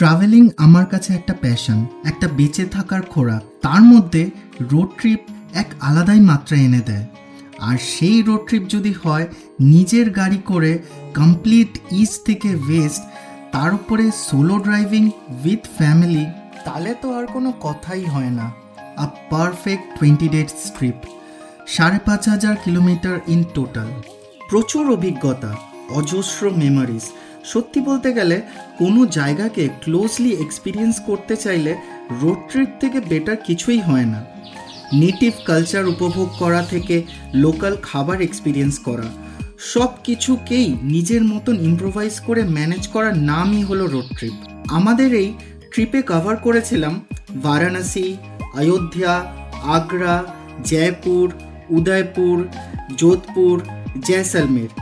Travelling আমার কাছে একটা প্যাশন, একটা বেঁচে থাকার খোরাক। তার মধ্যে রোড ট্রিপ এক আলাদাই মাত্রা এনে দেয়। আর সেই রোড ট্রিপ যদি হয় নিজের গাড়ি করে কমপ্লিট ইস্ট থেকে ওয়েস্ট, তার উপরে সোলো ড্রাইভিং উইথ ফ্যামিলি, তাহলে তো আর কোনো কথাই হয় না। আ perfect 20 days trip, 5,500 kilometre in total, প্রচুর অভিজ্ঞতা, অজস্র মেমোরিজ। সত্যি বলতে গেলে কোনো জায়গাকে ক্লোজলি এক্সপিরিয়েন্স করতে চাইলে রোড ট্রিপ থেকে বেটার কিছুই হয় না। নেটিভ কালচার উপভোগ করা থেকে লোকাল খাবার এক্সপিরিয়েন্স করা, সব কিছুকেই নিজের মতন ইম্প্রোভাইজ করে ম্যানেজ করার নামই হলো রোড ট্রিপ। আমাদের এই ট্রিপে কভার করেছিলাম বারাণসী, অযোধ্যা, আগ্রা, জয়পুর, উদয়পুর, যোধপুর, জয়সলমের।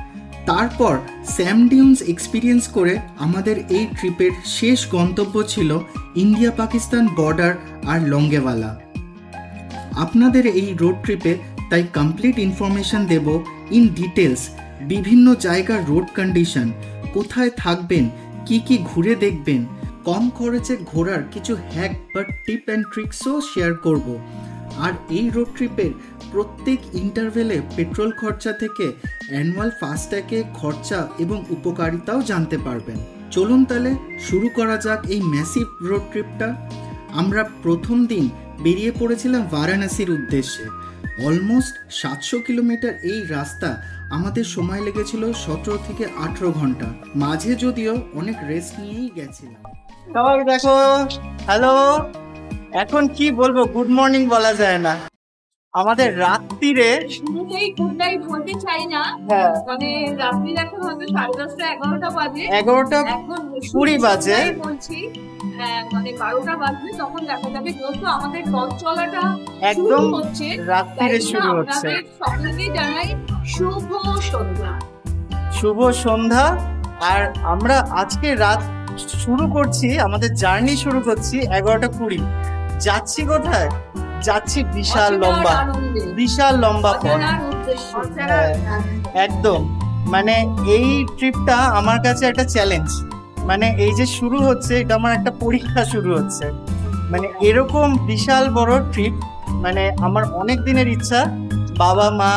তারপর স্যাম ডিউনস এক্সপিরিয়েন্স করে আমাদের এই ট্রিপের শেষ গন্তব্য ছিল ইন্ডিয়া পাকিস্তান বর্ডার আর লঙ্গেওয়ালা। আপনাদের এই রোড ট্রিপে তাই কমপ্লিট ইনফরমেশন দেব ইন ডিটেলস, বিভিন্ন জায়গার রোড কন্ডিশন, কোথায় থাকবেন, কি কি ঘুরে দেখবেন, কম খরচে ঘোরার কিছু হ্যাক বা টিপ অ্যান্ড ট্রিক্সও শেয়ার করব। আর এই রোড ট্রিপের প্রত্যেক ইন্টারভেলে পেট্রোল খরচা থেকে অ্যানুয়াল ফাস্ট্যাগে খরচা এবং উপকারিতাও জানতে পারবেন। চলুন তাহলে শুরু করা যাক এই ম্যাসিভ রোড ট্রিপটা। আমরা প্রথম দিন বেরিয়ে পড়েছিলাম বারাণসীর উদ্দেশ্যে। অলমোস্ট 700 কিলোমিটার এই রাস্তা আমাদের সময় লেগেছিল 17 থেকে 18 ঘন্টা। মাঝে যদিও অনেক রেস্ট নিয়েই গেছিলাম। সবাই দেখো, হ্যালো। এখন কি বলবো, গুড মর্নিং বলা যায় না। আমাদের রাত্রিরে শুরুতেই গুড নাইট বলতে চাই না, মানে রাত্রির এখন হয়তো 10:30 11টা বাজে, 11:20 বাজে বলছি। মানে 12টা বাজবে, তখন দেখা যাবে যেহেতু আমাদের পথ চলাটা একদম হচ্ছে রাত্রিরে শুরু হচ্ছে। সকলকে জানাই শুভ সন্ধ্যা। শুভ সন্ধ্যা। আর আমরা আজকে রাত শুরু করছি, আমাদের জার্নি শুরু করছি 11:20। যাচ্ছি কোথায়? যাচ্ছি বিশাল লম্বা পথ। একদম মানে এই ট্রিপটা আমার কাছে একটা চ্যালেঞ্জ। মানে এই যে শুরু হচ্ছে, এটা আমার একটা পরীক্ষা শুরু হচ্ছে। মানে এরকম বিশাল বড় ট্রিপ, মানে আমার অনেক দিনের ইচ্ছা, বাবা মা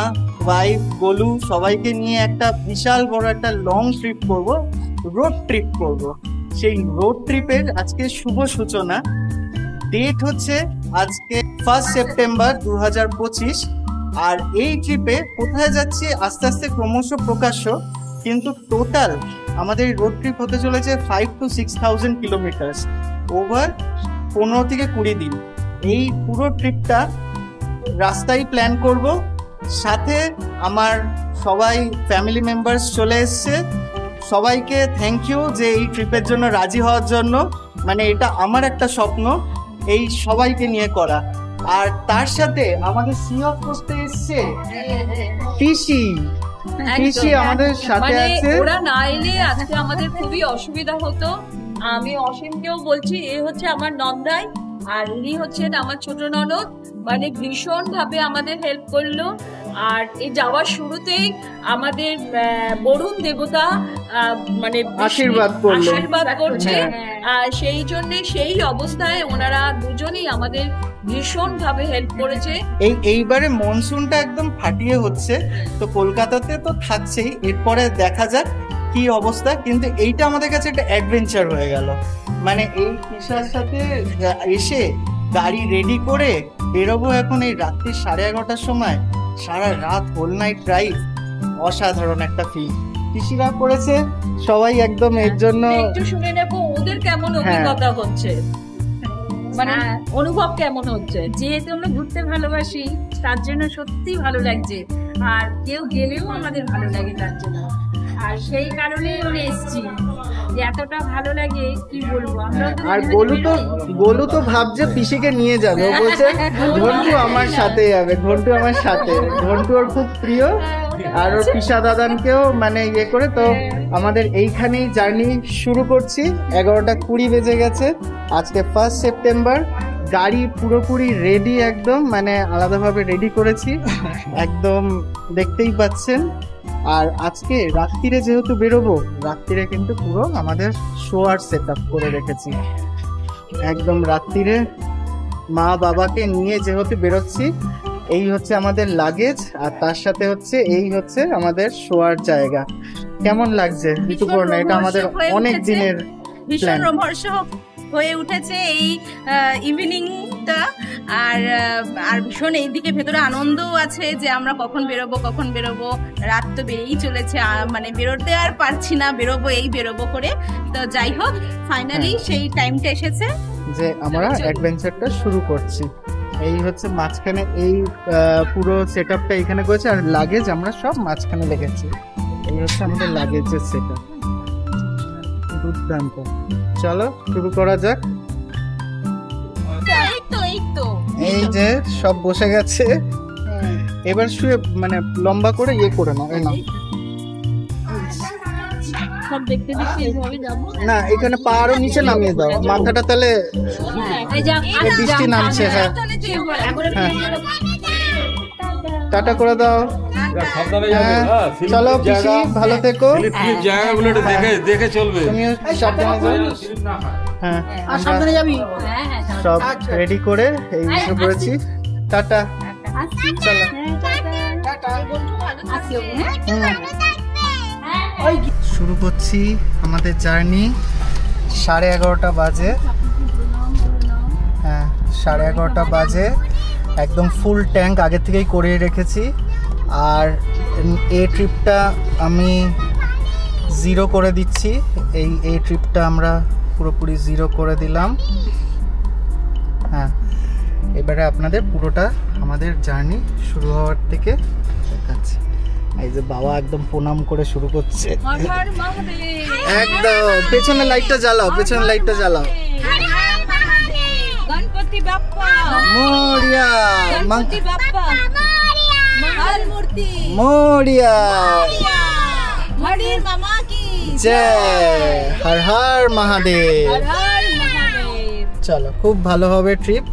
ওয়াইফ গোলু সবাইকে নিয়ে একটা বিশাল বড় একটা লং ট্রিপ করব, রোড ট্রিপ করব। সেই রোড ট্রিপের আজকে শুভ সূচনা। ডেট হচ্ছে আজকে 1 সেপ্টেম্বর 2025। আর এই ট্রিপে কোথায় যাচ্ছি আস্তে আস্তে ক্রমশ প্রকাশ্য, কিন্তু টোটাল আমাদের রোড ট্রিপ হতে চলেছে 5 to 6,000 কিলোমিটার ওভার 15 থেকে 20 দিন। এই পুরো ট্রিপটা রাস্তায় প্ল্যান করব। সাথে আমার সবাই ফ্যামিলি মেম্বার্স চলে এসছে। সবাইকে থ্যাংক ইউ যে এই ট্রিপের জন্য রাজি হওয়ার জন্য। মানে এটা আমার একটা স্বপ্ন, এই সবাইকে নিয়ে করা। আর তার সাথে আমাদের সিও করতে এসছে পিসি আমাদের সাথে আছে। ওরা না এলে আজকে আমাদের খুবই অসুবিধা হতো। আমি অসীমকেও বলছি, এ হচ্ছে আমার নন্দাই আর ইনি হচ্ছেন আমার ছোট ননদ। মানে ভীষণ ভাবে আমাদের হেল্প করলো। আর এই যাওয়ার শুরুতেই আমাদের বরুণ দেবতা মানে আশীর্বাদ করছে। সেই জন্য সেই অবস্থায় ওনারা দুজনেই আমাদের ভীষণ ভাবে হেল্প করেছে। এইবারে মনসুনটা একদম ফাটিয়ে হচ্ছে, তো কলকাতাতে তো থাকছেই, এরপরে দেখা যাক কি অবস্থা। কিন্তু এইটা আমাদের কাছে একটা অ্যাডভেঞ্চার হয়ে গেল। মানে এই কিসার সাথে এসে গাড়ি রেডি করে বেরোবো এখন এই রাত্রি 11:30টার সময়, সারা রাত হোল নাইট ড্রাইভ। অসাধারণ একটা ফিল পিসিরা করেছে সবাই। একদম এর জন্য একটু শুনে নেব ওদের কেমন অভিজ্ঞতা হচ্ছে, মানে অনুভব কেমন হচ্ছে। যেহেতু আমরা ঘুরতে ভালোবাসি তার জন্য সত্যি ভালো লাগছে, আর কেউ গেলেও আমাদের ভালো লাগে তার জন্য। আর সেই কারণেই আমরা এসেছি, এতটা ভালো লাগে কি বলবো। আর গোলু তো ভাবছে পিসিকে নিয়ে যাবে, ও বলছে ঘন্টু আমার সাথে যাবে, ঘন্টু আমার সাথে। ঘন্টু ওর খুব প্রিয়, আর ওর পিসা দাদানকেও মানে ইয়ে করে। তো আমাদের এইখানেই জার্নি শুরু করছি। 11:20 বেজে গেছে। আজকে 1 সেপ্টেম্বর। গাড়ি পুরোপুরি রেডি, একদম মানে আলাদাভাবে রেডি করেছি, একদম দেখতেই পাচ্ছেন। আর আজকে রাত্রিরে যেহেতু বেরোবো, রাত্রিরে কিন্তু পুরো আমাদের শোয়ার সেট আপ করে রেখেছি। একদম রাত্রিরে মা বাবাকে নিয়ে যেহেতু বেরোচ্ছি, এই হচ্ছে আমাদের লাগেজ, আর তার সাথে হচ্ছে এই হচ্ছে আমাদের শোয়ার জায়গা। কেমন লাগছে ঋতুপর্ণা? এটা আমাদের অনেক দিনের ভীষণ প্ল্যান। রোমাঞ্চক হয়ে উঠেছে এই ইভিনিংটা। আর ভীষণ এইদিকে ভেতরে আনন্দও আছে যে আমরা কখন বেরোবো। রাত তো বেরিয়েই চলেছে, মানে বেরোতে আর পারছি না, বেরোবো করে। তো যাই হোক, ফাইনালি সেই টাইমটা এসেছে যে আমরা অ্যাডভেঞ্চারটা শুরু করছি। এই হচ্ছে মাঝখানে এই পুরো সেট আপটা এখানে করেছে, আর লাগেজ আমরা সব মাঝখানে রেখেছি। এই হচ্ছে আমাদের লাগেজের সেট আপ। দুর্দান্ত। চলো শুরু করা যাক। এই যে সব বসে গেছে, এবার শুয়ে মানে লম্বা করে ইয়ে করে নাও। এই নাও। সব দেখতে এইভাবে যাবো না, এখানে পা আরো নিচে নামিয়ে দাও, মাথাটা তাহলে বৃষ্টি নামছে। হ্যাঁ হ্যাঁ, টাটা করে দাও। চলো পিসি, ভালো থেকো। জায়গাগুলো দেখে চলবে। তুমিও সাবধানে যাও। হ্যাঁ, সাবধানে যাবি। সব রেডি করে এই বসে পড়েছি। টাটা। চলো। শুরু করছি আমাদের জার্নি। 11:30 বাজে। হ্যাঁ, 11:30 বাজে। একদম ফুল ট্যাঙ্ক আগে থেকেই করে রেখেছি। আর এই ট্রিপটা আমি 0 করে দিচ্ছি। এই ট্রিপটা আমরা পুরোপুরি 0 করে দিলাম। হ্যাঁ, এবারে আপনাদের পুরোটা আমাদের জার্নি শুরু হওয়ার থেকে দেখাচ্ছি। এই যে বাবা একদম প্রণাম করে শুরু করছে। একদম পেছনে লাইটটা জ্বালাও, পেছনে লাইটটা জ্বালাও। গণপতি বাপ্পা মোরিয়া, গণপতি বাপ্পা মহাল মূর্তি মোরিয়া, হরির মামা কি জয়, হর হর মহাদেব। হর হর মহাদেব। চলো, খুব ভালো হবে ট্রিপ।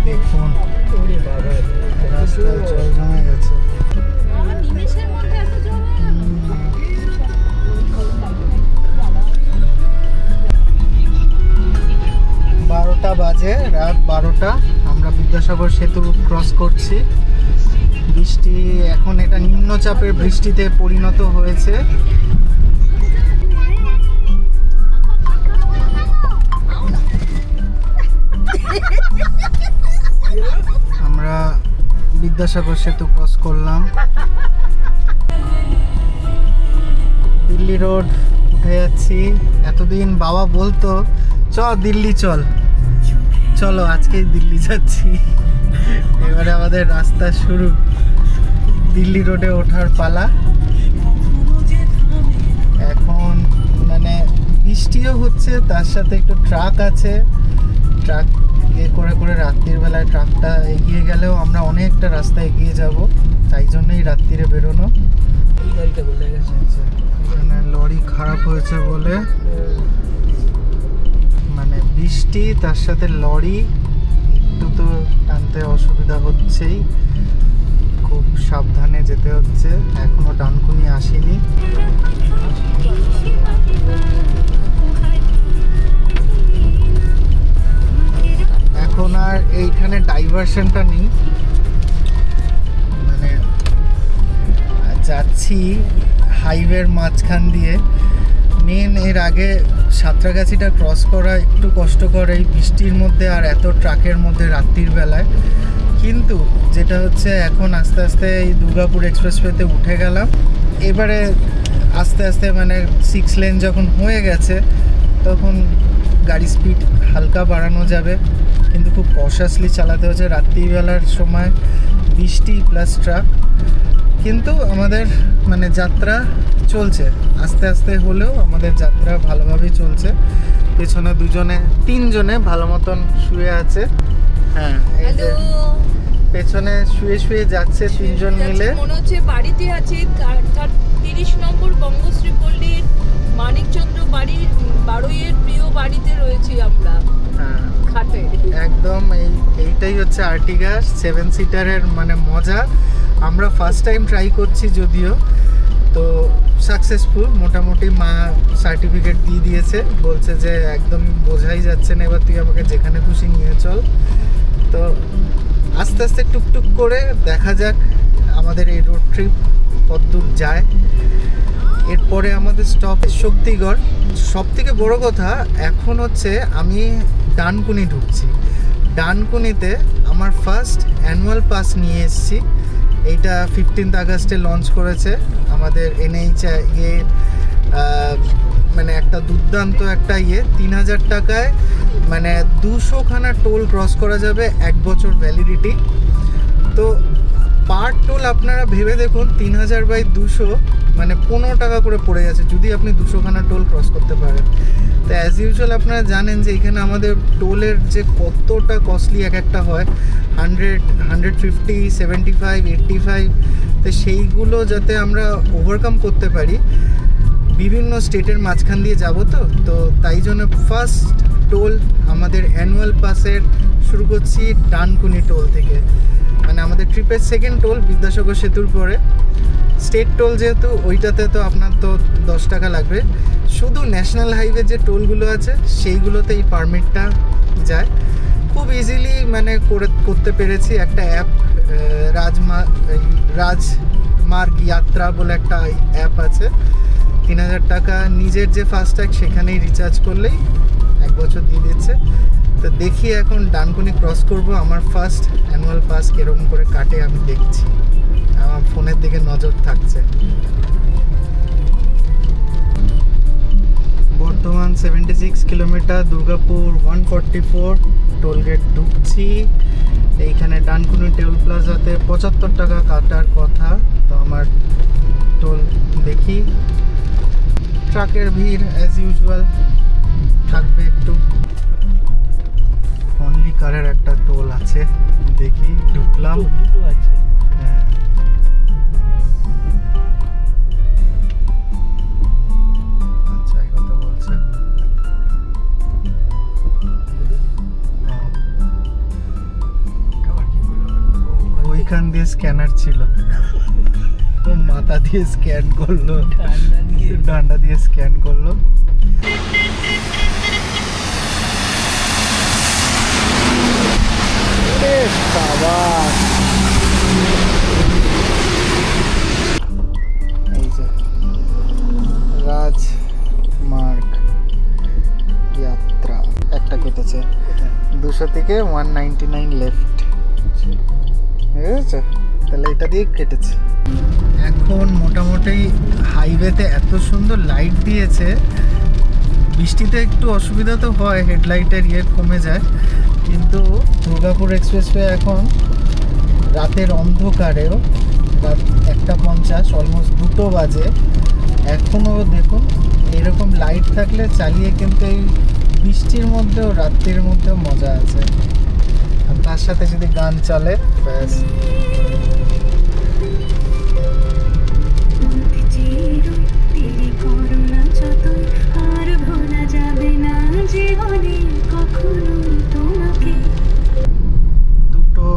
দেখুন রাস্তায় জল জমে গেছে। নিমেষের মধ্যে এত জল। 12টা বাজে, রাত 12টা। আমরা বিদ্যাসাগর সেতু ক্রস করছি। বৃষ্টি এখন এটা নিম্নচাপের বৃষ্টিতে পরিণত হয়েছে। আমরা বিদ্যাসাগর সেতু ক্রস করলাম। দিল্লি রোড উঠে যাচ্ছি। এতদিন বাবা বলতো চ দিল্লি চল, চলো আজকেই দিল্লি যাচ্ছি। এবারে আমাদের রাস্তা শুরু, দিল্লি রোডে ওঠার পালা। এখন মানে বৃষ্টিও হচ্ছে, তার সাথে একটু ট্রাক আছে। ট্রাক ইয়ে করে করে রাত্রির বেলায় ট্রাকটা এগিয়ে গেলেও আমরা অনেকটা রাস্তা এগিয়ে যাব, তাই জন্যই রাত্রিরে বেরোনো। এই গাড়িটা বলে গেছে এখানে লরি খারাপ হয়েছে বলে, মানে বৃষ্টি তার সাথে লরি, একটু তো টানতে অসুবিধা হচ্ছেই। খুব সাবধানে যেতে হচ্ছে। এখনো ডানকুনি আসেনি। এখন আর এইখানে ডাইভারশনটা নেই, মানে যাচ্ছি হাইওয়ের মাঝখান দিয়ে। মেন এর আগে সাঁতরাগাছিটা ক্রস করা একটু কষ্টকর এই বৃষ্টির মধ্যে আর এত ট্রাকের মধ্যে রাত্রির বেলায়। কিন্তু যেটা হচ্ছে এখন আস্তে আস্তে এই দুর্গাপুর এক্সপ্রেসওয়েতে উঠে গেলাম। এবারে আস্তে আস্তে মানে 6 লেন যখন হয়ে গেছে, তখন গাড়ি স্পিড হালকা বাড়ানো যাবে, কিন্তু খুব কশাসলি চালাতে হচ্ছে রাত্রিবেলার সময়, বৃষ্টি প্লাস ট্রাক। কিন্তু আমাদের মানে যাত্রা চলছে, আস্তে আস্তে হলেও আমাদের যাত্রা ভালোভাবেই চলছে। পেছনে 3জনে ভালো মতন শুয়ে আছে। হ্যাঁ, এই যে পেছনে শুয়ে শুয়ে যাচ্ছে 3জন মিলে। মনে হচ্ছে বাড়িতে আছি। 30 নম্বর বঙ্গশ্রী পল্লীর মানিকচন্দ্র বাড়ির 12 প্রিয় বাড়িতে রয়েছি আমরা। হ্যাঁ, খাটে একদম এইটাই হচ্ছে আর্টিগা 7 সিটারের মানে মজা। আমরা ফার্স্ট টাইম ট্রাই করছি যদিও, তো সাকসেসফুল, মোটামুটি মা সার্টিফিকেট দিয়ে দিয়েছে, বলছে যে একদম বোঝাই যাচ্ছে না, এবার তুই আমাকে যেখানে খুশি নিয়ে চল। তো আস্তে আস্তে টুকটুক করে দেখা যাক আমাদের এই রোড ট্রিপ কতদূর যায়। এরপরে আমাদের স্টপ শক্তিগড়। সবথেকে বড় কথা এখন হচ্ছে আমি ডানকুনি ঢুকছি। ডানকুনিতে আমার ফার্স্ট অ্যানুয়াল পাস নিয়ে এসেছি। এইটা 15 আগস্টে লঞ্চ করেছে আমাদের NHA, মানে একটা দুর্দান্ত একটা 3000 টাকায় মানে 200খানা টোল ক্রস করা যাবে, 1 বছর ভ্যালিডিটি। তো পার টোল আপনারা ভেবে দেখুন, 3000/200 মানে 15 টাকা করে পড়ে যাচ্ছে যদি আপনি 200খানা টোল ক্রস করতে পারেন। তো অ্যাজ ইউজুয়াল আপনারা জানেন যে এখানে আমাদের টোলের যে কতটা কস্টলি এক একটা হয়, 100, 150, 75, 85। তো সেইগুলো যাতে আমরা ওভারকাম করতে পারি, বিভিন্ন স্টেটের মাঝখান দিয়ে যাব। তো তাই জন্য ফার্স্ট টোল আমাদের অ্যানুয়াল পাসের শুরু করছি ডানকুনি টোল থেকে। মানে আমাদের ট্রিপের সেকেন্ড টোল বিদ্যাসাগর সেতুর পরে। স্টেট টোল যেহেতু, ওইটাতে তো আপনার তো 10 টাকা লাগবে। শুধু ন্যাশনাল হাইওয়ে যে টোলগুলো আছে সেইগুলোতে এই পারমিটটা যায়। খুব ইজিলি মানে করতে পেরেছি। একটা অ্যাপ রাজমার্গ যাত্রা বলে একটা অ্যাপ আছে, 3000 টাকা নিজের যে ফাস্ট্যাগ সেখানেই রিচার্জ করলেই 1 বছর দিয়ে দিচ্ছে। তো দেখি এখন ডানকুনি ক্রস করব, আমার ফার্স্ট অ্যানুয়াল পাস কীরকম করে কাটে আমি দেখছি, আমার ফোনের দিকে নজর থাকছে। বর্ধমান 76 কিলোমিটার, দুর্গাপুর 144, টোলগেট ঢুকছি। এইখানে ডানকুনি টোল প্লাজাতে 75 টাকা কাটার কথা। তো আমার টোল দেখি, ট্রাকের ভিড় অ্যাজ ইউজুয়াল থাকবে একটু। অনলি কারের একটা টোল আছে, দেখি ঢুকলাম। হ্যাঁ, আচ্ছা এই কথা বলছে। ওইখান দিয়ে স্ক্যানার ছিল, ও মাথা দিয়ে স্ক্যান করলো, ডান্ডা দিয়ে স্ক্যান করলো। বাবা, এই যে রাজমার্গ যাত্রা একটা কেটেছে, 200 থেকে 199 লেফট, বুঝেছো? তাহলে এটা দিয়ে কেটেছে। এখন মোটামুটি হাইওয়েতে এত সুন্দর লাইট দিয়েছে, বৃষ্টিতে একটু অসুবিধা তো হয়, হেডলাইটের কমে যায়, কিন্তু দুর্গাপুর এক্সপ্রেসওয়ে এখন রাতের অন্ধকারেও, রাত 1:50, অলমোস্ট 2 বাজে, এখনও দেখুন এরকম লাইট থাকলে চালিয়ে কিন্তু এই বৃষ্টির মধ্যেও রাত্রির মধ্যেও মজা আছে। আর তার সাথে যদি গান চলে ব্যাস। দুটো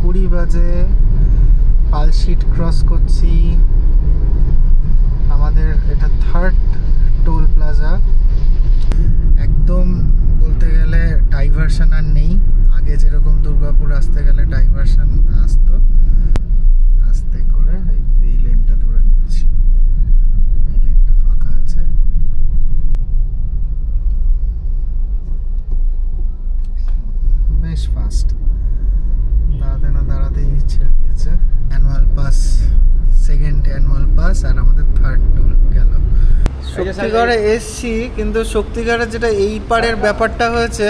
20 বাজে, পালশিট ক্রস করছি। আমাদের এটা 3rd টোল প্লাজা। একদম বলতে গেলে ডাইভারশন আর নেই, আগে যেরকম দুর্গাপুর আসতে গেলে ডাইভারশন আসতো। আস্তে করে এই লেনটা ধরে নিচ্ছি, এই লেনটা ফাঁকা আছে। বেশ ফাস্ট, দাঁড়াতে না দাঁড়াতেই ছেড়ে দিয়েছে। Annual pass, second annual pass, আর আমাদের 3rd টোল গেল। শক্তিগড়ে এসছি, কিন্তু শক্তিগড়ের যেটা এই পারের ব্যাপারটা হয়েছে,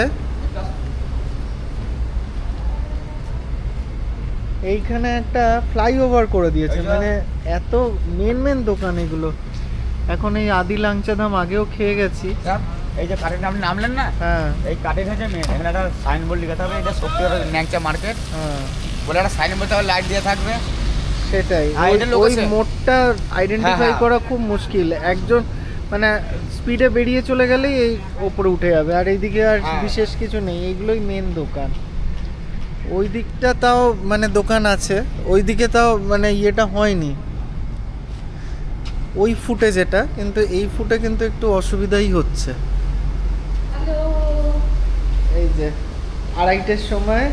এইখানে একটা ফ্লাইওভার করে দিয়েছে, মানে এত মেন দোকান এগুলো। এখন এই আদি লাংচা ধাম আগেও খেয়ে গেছি। এই যে কাঠের আপনি নামলেন না, হ্যাঁ, এই কাঠের হচ্ছে মেন। এখানে একটা সাইনবোর্ড লিখতে হবে, এটা শক্তিগড় ন্যাংচা মার্কেট, হ্যাঁ, বলে একটা সাইনবোর্ড তাহলে লাইট দিয়ে থাকবে। সেটাই, ওই মোড়টা আইডেন্টিফাই করা খুব মুশকিল। একজন মানে স্পিডে বেরিয়ে চলে গেলেই এই ওপরে উঠে যাবে, আর এইদিকে আর বিশেষ কিছু নেই, এইগুলোই মেন দোকান। ওই দিকটা তাও মানে দোকান আছে, ওই দিকে তাও মানে ইয়েটা হয়নি। ওই ফুটে যেটা, কিন্তু এই ফুটে কিন্তু একটু অসুবিধাই হচ্ছে। এই যে 2:30টার সময়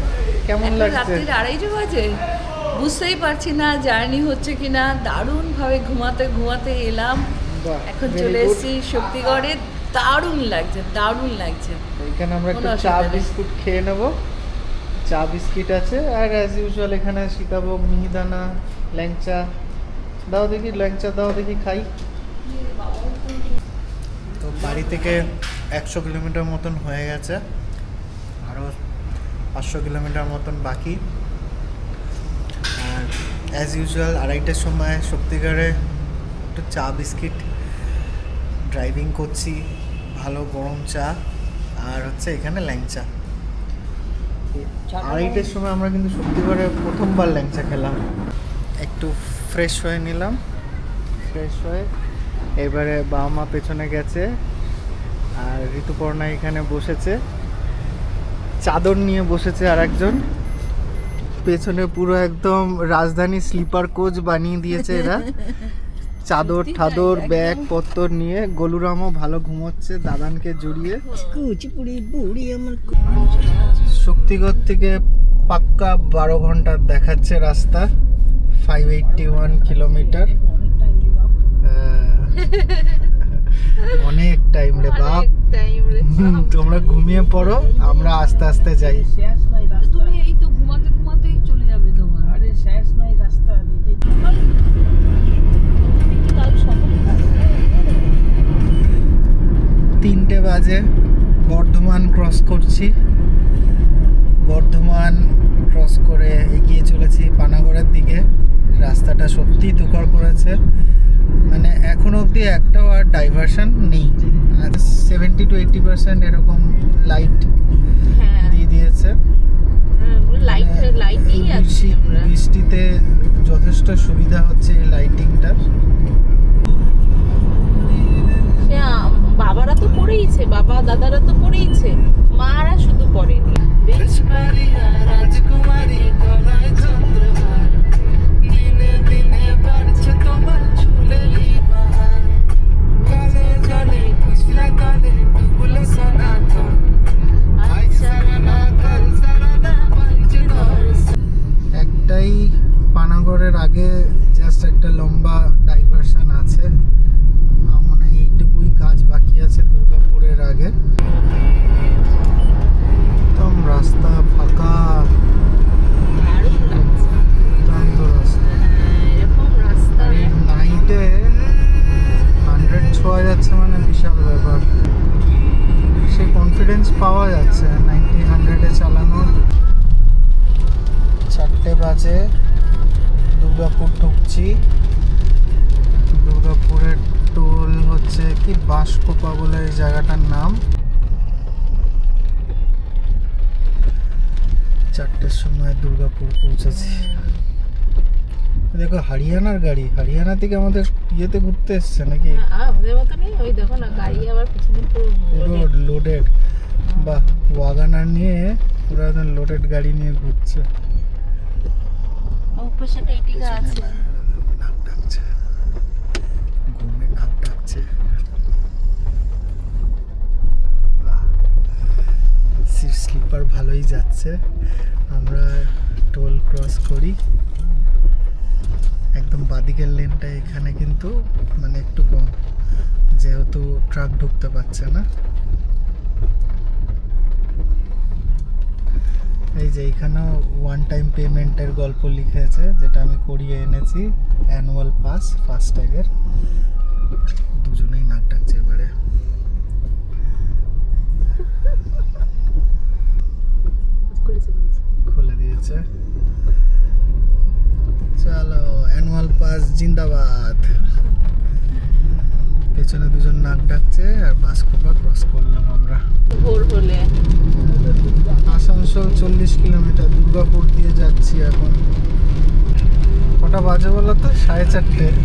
কেমন লাগছে? রাত্রির 2:30 বাজে, বুঝতেই পারছি না জার্নি হচ্ছে কিনা। দারুণ ভাবে ঘুমাতে ঘুমাতে এলাম, এখন চলে এসেছি শক্তিগড়ে। দারুণ লাগছে, দারুণ লাগছে। এখানে আমরা একটু চা বিস্কুট খেয়ে নেব। চা বিস্কিট আছে, আর অ্যাজ ইউজুয়াল এখানে সীতাভোগ, মিহিদানা, ল্যাংচা। দাও দেখি, ল্যাংচা দাও দেখি, খাই। তো বাড়ি থেকে 100 কিলোমিটার মতন হয়ে গেছে, আরও 500 কিলোমিটার মতন বাকি। আর অ্যাজ ইউজুয়াল 2:30টার সময় শক্তিগড়ে একটু চা বিস্কিট, ড্রাইভিং করছি, ভালো গরম চা, আর হচ্ছে এখানে ল্যাংচা। 2:30টার সময় আমরা কিন্তু শক্তিগড়ে প্রথমবার ল্যাংচা খেলাম। একটু ফ্রেশ হয়ে নিলাম, ফ্রেশ হয়ে এবারে বাবা মা পেছনে গেছে, আর ঋতুপর্ণা এখানে বসেছে, চাদর নিয়ে বসেছে। আর একজন পেছনে পুরো একদম রাজধানী স্লিপার কোচ বানিয়ে দিয়েছে এরা, চাদর ঠাদর ব্যাগ পত্র নিয়ে। গলুরামও ভালো ঘুমোচ্ছে দাদানকে জড়িয়ে। শক্তিগড় থেকে পাক্কা 12 ঘন্টা দেখাচ্ছে রাস্তা, 581 কিলোমিটার। অনেক টাইম রে বাপ। তোমরা ঘুমিয়ে পড়ো, আমরা আস্তে আস্তে যাই। তুমি এই তো ঘুমাতে ঘুমাতেই চলে যাবে তোমার। আরে শেষ নাই রাস্তা। 3টে বাজে, বর্ধমান ক্রস করছি। বর্ধমান ক্রস করে এগিয়ে চলেছি পানাগড়ের দিকে। রাস্তাটা সত্যিই দুর্ঘর করেছে, মানে এখনো অবধি একটাও আর ডাইভারশন নেই। 70 to 80% এরকম লাইট দিয়ে দিয়েছে। বৃষ্টিতে যথেষ্ট সুবিধা হচ্ছে এই লাইটিংটার। বাবারা তো পড়েইছে, বাবা দাদারা তো পড়েইছে, মারা শুধু পড়েনি। একটাই পানাগড়ের আগে জাস্ট একটা লম্বা ডাইভারশন আছে, মানে এইটুকুই কাজ বাকি আছে দুর্গাপুরের আগে। একদম রাস্তা ফাঁকা, দুর্দান্ত রাস্তা। নাইটে 100 ছোঁয়া যাচ্ছে, মানে বিশাল ব্যাপার। সেই কনফিডেন্স পাওয়া যাচ্ছে 90-100-এ চালানোর। 4টে বাজে, দুর্গাপুর ঢুকছি। দুর্গাপুরের টোল হচ্ছে কি বাঁশকোপা বলে এই জায়গাটার নাম। 4টের সময় দুর্গাপুর পৌঁছেছি। দেখো হরিয়ানার গাড়ি, হরিয়ানা থেকে আমাদের ইয়েতে ঘুরতে এসছে নাকি? আমাদের মতো নেই, ওই দেখো না গাড়ি আবার পিছনে পুরো লোডেড। বাহ, ওয়াগানার নিয়ে পুরো একদম লোডেড গাড়ি নিয়ে ঘুরছে। অপোজিটে এটিকা আছে, নাক ডাকছে, ঘুমে নাক ডাকছে। স্লিপার ভালোই যাচ্ছে। আমরা টোল ক্রস করি, একদম বাদিকের লেনটা এখানে কিন্তু মানে একটু কম, যেহেতু ট্রাক ঢুকতে পারছে না। এই যে এখানেও ওয়ান টাইম পেমেন্টের গল্প লিখেছে, যেটা আমি করিয়ে এনেছি। অ্যানুয়াল পাস, ফাস্ট্যাগের। দুজনেই নাক ডাকছে এবারে। খুলে দিয়েছে। চলো, অ্যানুয়াল পাস জিন্দাবাদ। পেছনে দুজন নাক ডাকছে, আর বাঁশকোপা ক্রস করলাম আমরা। ভোর হলে আসানসোল 40 কিলোমিটার, দুর্গাপুর দিয়ে যাচ্ছি এখন। কটা বাজে বলো তো? 4:30।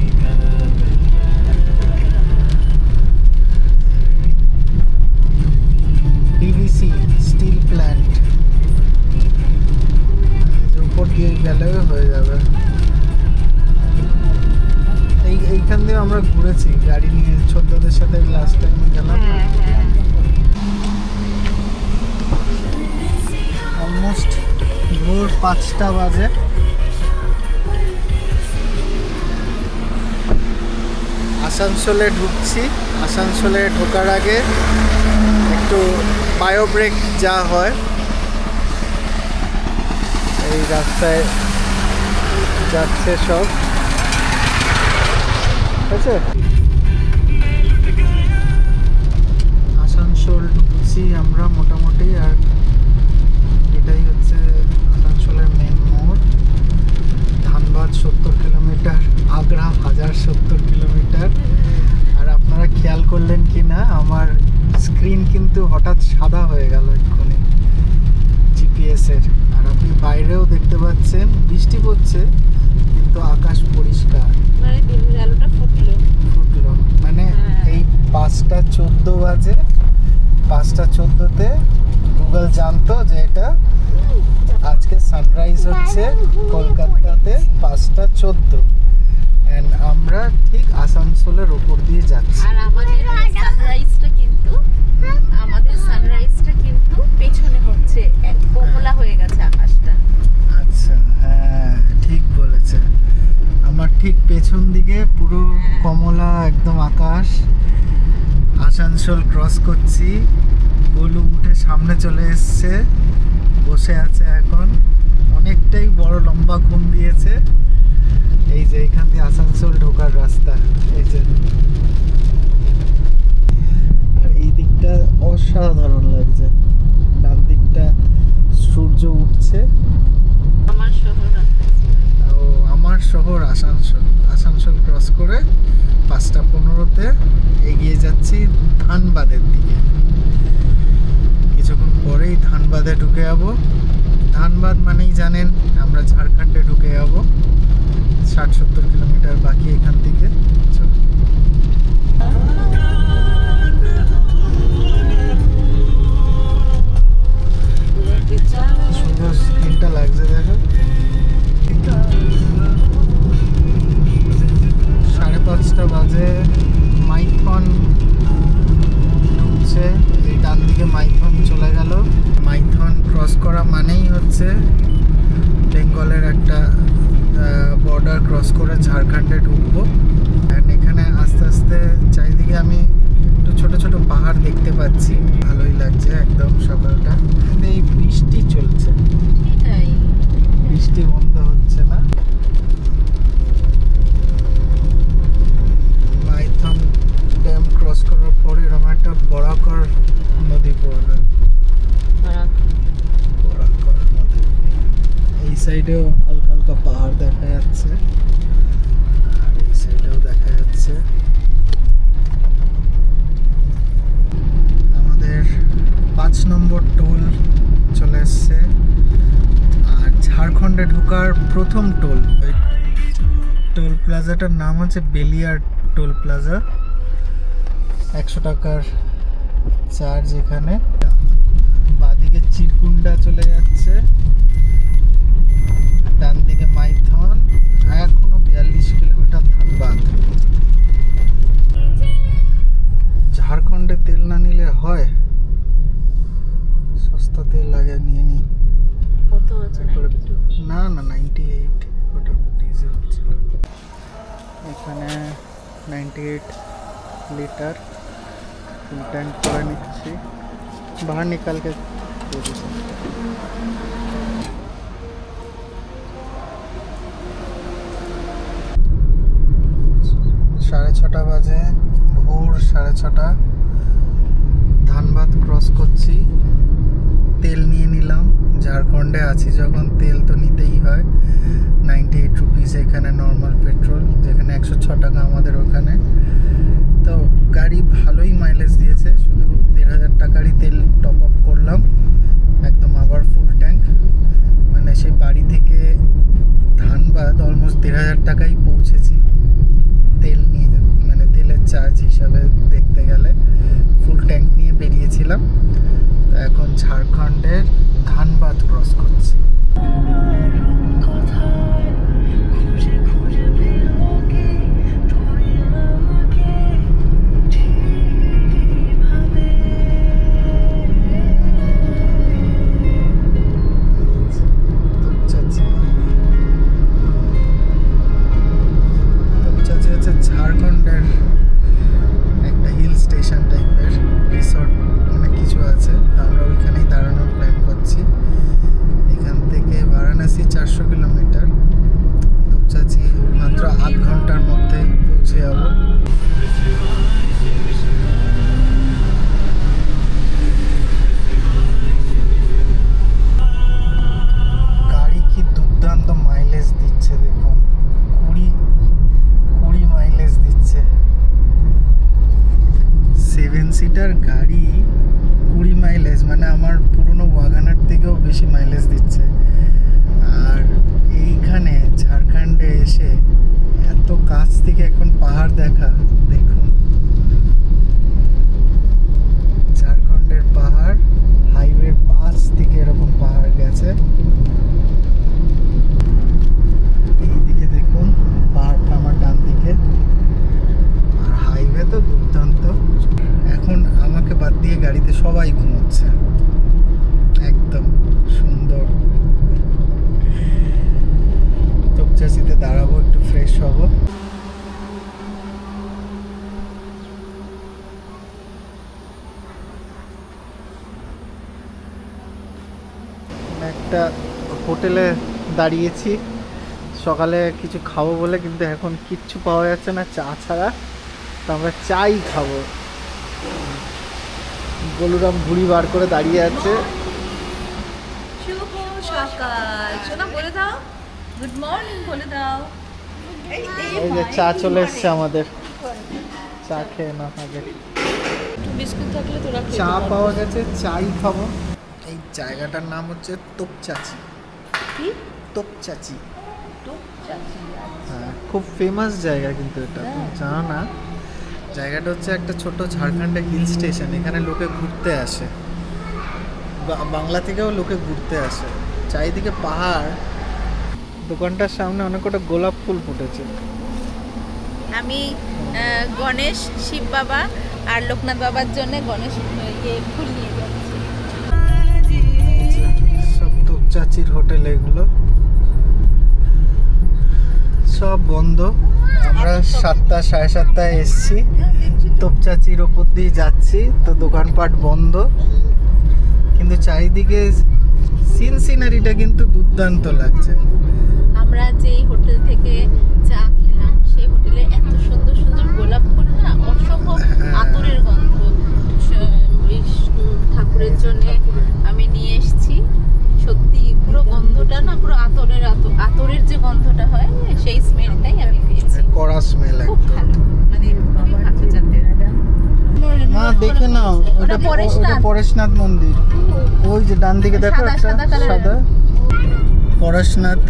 পিভিসি স্টিল প্ল্যান্ট, উপর দিয়ে গেলে হয়ে যাবে। এই এইখান দিয়ে আমরা ঘুরেছি গাড়ি নিয়ে, ছোটদের সাথে লাস্ট টাইম গেলাম। অলমোস্ট ভোর 5টা বাজে। আসানসোলে ঢুকছি। আসানসোলে ঢোকার আগে একটু বায়ো ব্রেক যা হয়, এই রাস্তায় যাচ্ছে সব, আছে। আসানসোল ঢুকছি আমরা মোটামুটি, আর এটাই হচ্ছে আসানসোলের মেন মোড়। Dhanbad 70 kilometre, Agra 1070 kilometre. আর আপনারা খেয়াল করলেন কি না, আমার স্ক্রিন কিন্তু হঠাৎ সাদা হয়ে গেল এক্ষুনি জিপিএসের। আর আপনি বাইরেও দেখতে পাচ্ছেন বৃষ্টি পড়ছে, কিন্তু আকাশ পরিষ্কার, মানে দিনের আলোটা ফুটলো। মানে এই 5:14 বাজে। 5:14-তে গুগল জানতো যে এটা আজকে সানরাইজ হচ্ছে কলকাতাতে 5:14, এন্ড আমরা ঠিক আসানসোলের উপর দিয়ে যাচ্ছি। আর আমাদের সানরাইজটা কিন্তু পেছনে হচ্ছে, এক কমলা হয়ে গেছে আকাশটা। আচ্ছা, হ্যাঁ ঠিক বলেছে। আমার ঠিক পেছন দিকে পুরো কমলা একদম আকাশ। আসানসোল ক্রস করছি, গোলু উঠে সামনে চলে এসছে, বসে আছে এখন, অনেকটাই বড় লম্বা ঘুম দিয়েছে। এই যে এখান দিয়ে আসানসোল ঢোকার রাস্তা, এই যে এই দিকটা অসাধারণ লাগছে। ডান দিকটা সূর্য উঠছে। আমার শহর আসানসোল। আসানসোল ক্রস করে 5:15-তে এগিয়ে যাচ্ছি ধানবাদের দিকে। কিছুক্ষণ পরেই ধানবাদে ঢুকে যাবো। ধানবাদ মানেই জানেন আমরা ঝাড়খণ্ডে ঢুকে যাবো। 60-70 কিলোমিটার বাকি এখান থেকে। সুন্দর স্ক্রিনটা লাগছে, দেখো। 5:30 বাজে। মাইথন ঢুকছে, এই ডান দিকে মাইথন চলে গেল। মাইথন ক্রস করা মানেই হচ্ছে বেঙ্গলের একটা বর্ডার ক্রস করে ঝাড়খণ্ডে ঢুকবো। অ্যান্ড এখানে আস্তে আস্তে চারিদিকে আমি একটু ছোট ছোট পাহাড় দেখতে পাচ্ছি, ভালোই লাগছে একদম সকালটা। এই বৃষ্টি চলছে, বৃষ্টি বন্ধ হচ্ছে না। মাইথন ড্যাম ক্রস করার পরে এরকম একটা বরাকর নদী পড়বে। বরাকর নদী, এই সাইডেও হালকা হালকা পাহাড় দেখা যাচ্ছে, আর এই সাইডেও দেখা যাচ্ছে। আমাদের 5 নম্বর টোল চলে এসছে, আর ঝাড়খণ্ডে ঢোকার প্রথম টোল। টোল প্লাজাটার নাম হচ্ছে বেলিয়ার টোল প্লাজা। 100 টাকার চার্জ এখানে। বাদিকে চিরকুন্ডা চলে যাচ্ছে, ডান দিকে মাইথন, এখনো 42 কিলোমিটার ধানবাদ। ঝাড়খণ্ডে তেল না নিলে হয়, সস্তা তেল লাগে, নিয়ে নি। কত আছে? না না 98, ওটা ডিজেল ছিল। এখানে 98 লিটার ফুল ট্যাঙ্ক করে নিচ্ছি, बाहर निकाल के दे दीजिए। 6:30 বাজে, ভোর 6:30। ধানবাদ ক্রস করছি, তেল নিয়ে নিলাম। ঝাড়খণ্ডে আছি যখন তেল তো নিতেই হয়। 98 রুপিস এখানে নর্মাল পেট্রোল, যেখানে 106 টাকা আমাদের ওখানে। তো গাড়ি ভালোই মাইলেজ দিয়েছে, শুধু 1500 টাকারই তেল টপ আপ করলাম, একদম আবার ফুল ট্যাঙ্ক। মানে সেই বাড়ি থেকে ধানবাদ অলমোস্ট 1500 টাকাই পৌঁছেছি তেল নিয়ে, মানে তেলের চার্জ হিসাবে দেখতে গেলে। ফুল ট্যাঙ্ক নিয়ে বেরিয়েছিলাম। তো এখন ঝাড়খণ্ডের ধানবাদ ক্রস করছি। একটা হোটেলে দাঁড়িয়েছি সকালে কিছু খাবো বলে, কিন্তু এখন কিচ্ছু পাওয়া যাচ্ছে না চা ছাড়া, তো আমরা চাই খাবো। বলুরাম ঘুড়ি বার করে দাঁড়িয়ে আছে। শুভ সকাল, শোনা বলে দাও গুড মর্নিং বলে দাও। এই যে চা চলে এসছে আমাদের, চা খেয়ে না আগে। বিস্কুট থাকলে তোরা চা পাওয়া গেছে, চাই খাবো। এই জায়গাটার নাম হচ্ছে তোপচাচি। কি তোপচাচি? তোপচাচি, হ্যাঁ, খুব ফেমাস জায়গা, কিন্তু এটা তুমি জানো না। জায়গাটা হচ্ছে একটা ছোট ঝাড়খণ্ডের হিল স্টেশন, এখানে লোকে ঘুরতে আসে, বাংলা থেকেও লোকে ঘুরতে আসে। চারিদিকে পাহাড়, দোকানটার সামনে অনেক কটা গোলাপ ফুল ফুটেছে। আমি গণেশ, শিব বাবা আর লোকনাথ বাবার জন্য গণেশ ফুল নিয়ে যাচ্ছি। সব তোপচাচির হোটেল, এগুলো সব বন্ধ। আমরা 7টা 7:30 এসছি, তোপচাচির ওপর দিয়ে যাচ্ছি, তো দোকানপাট বন্ধ, কিন্তু চারিদিকে সিনারিটা কিন্তু দুর্দান্ত লাগছে। আমরা যেই হোটেল থেকে চা খেলাম সেই হোটেলে এত সুন্দর সুন্দর গোলাপ ফুল, না অসম্ভব আতরের গন্ধ। ঠাকুরের জন্য আমি নিয়ে এসেছি, সত্যি পুরো গন্ধটা না পুরো আতরের যে গন্ধটা হয় সেই স্মেলটাই আমি পেয়েছি। কড়া স্মেল খুব ভালো, মানে খুবই ভালো জাতের। মা দেখে নাও, ওটা পরেশনাথ মন্দির, ওই যে ডান দিকে দেখো একটা সাদা। পরেশনাথ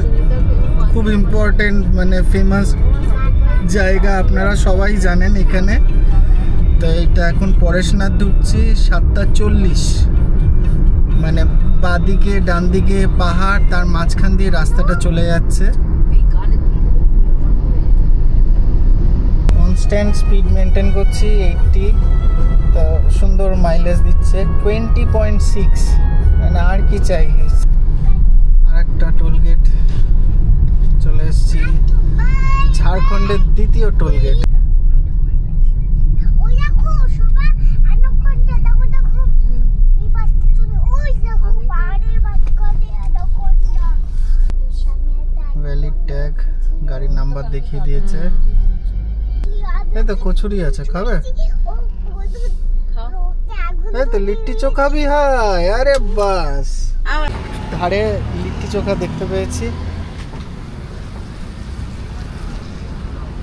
খুব ইম্পর্টেন্ট, মানে ফেমাস জায়গা, আপনারা সবাই জানেন এখানে। তো এটা এখন পরেশনাথ ঢুকছি 7:40, মানে বাঁদিকে ডান দিকে পাহাড়, তার মাঝখান দিয়ে রাস্তাটা চলে যাচ্ছে। কনস্ট্যান্ট স্পিড মেনটেন করছি 80, তা সুন্দর মাইলেজ দিচ্ছে 20.6, মানে আর কি চাই। আর একটা টোলগেট চলে এসেছি, ঝাড়খণ্ডের দ্বিতীয় টোলগেট। ভ্যালিড ট্যাগ, গাড়ির নাম্বার দেখিয়ে দিয়েছে। এই তো কচুরি আছে, খাবে? এই তো লিট্টি চোখা ভি হয়, আরে বাস। ধারে লিট্টি চোখা দেখতে পেয়েছি।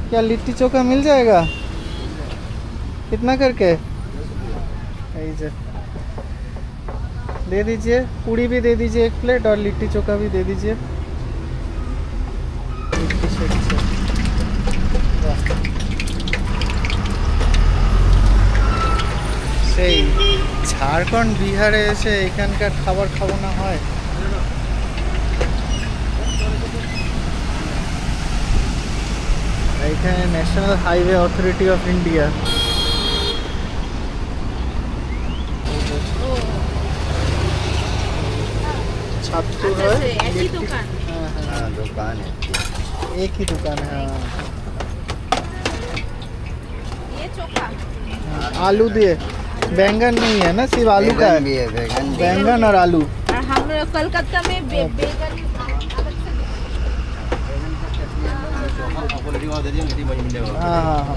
क्या लिट्टी चोखा मिल जाएगा? कितना करके? दे दीजिए, पूड़ी भी दे दीजिए 1 प्लेट, और लिट्टी चोखा भी दे दीजिए। সেই ঝাড়খণ্ড বিহারে এসে এখানকার খাবার খাবো না হয়? এখানে national highway authority of India. छात्र है, एक ही दुकान। हाँ दुकान है, एक ही दुकान है। ये चोखा आलू दिए, बैंगन नहीं है ना, सिर्फ आलू का है। भी है, बैंगन और आलू। और हम कलकत्ता में बेगन हाँ हाँ हाँ,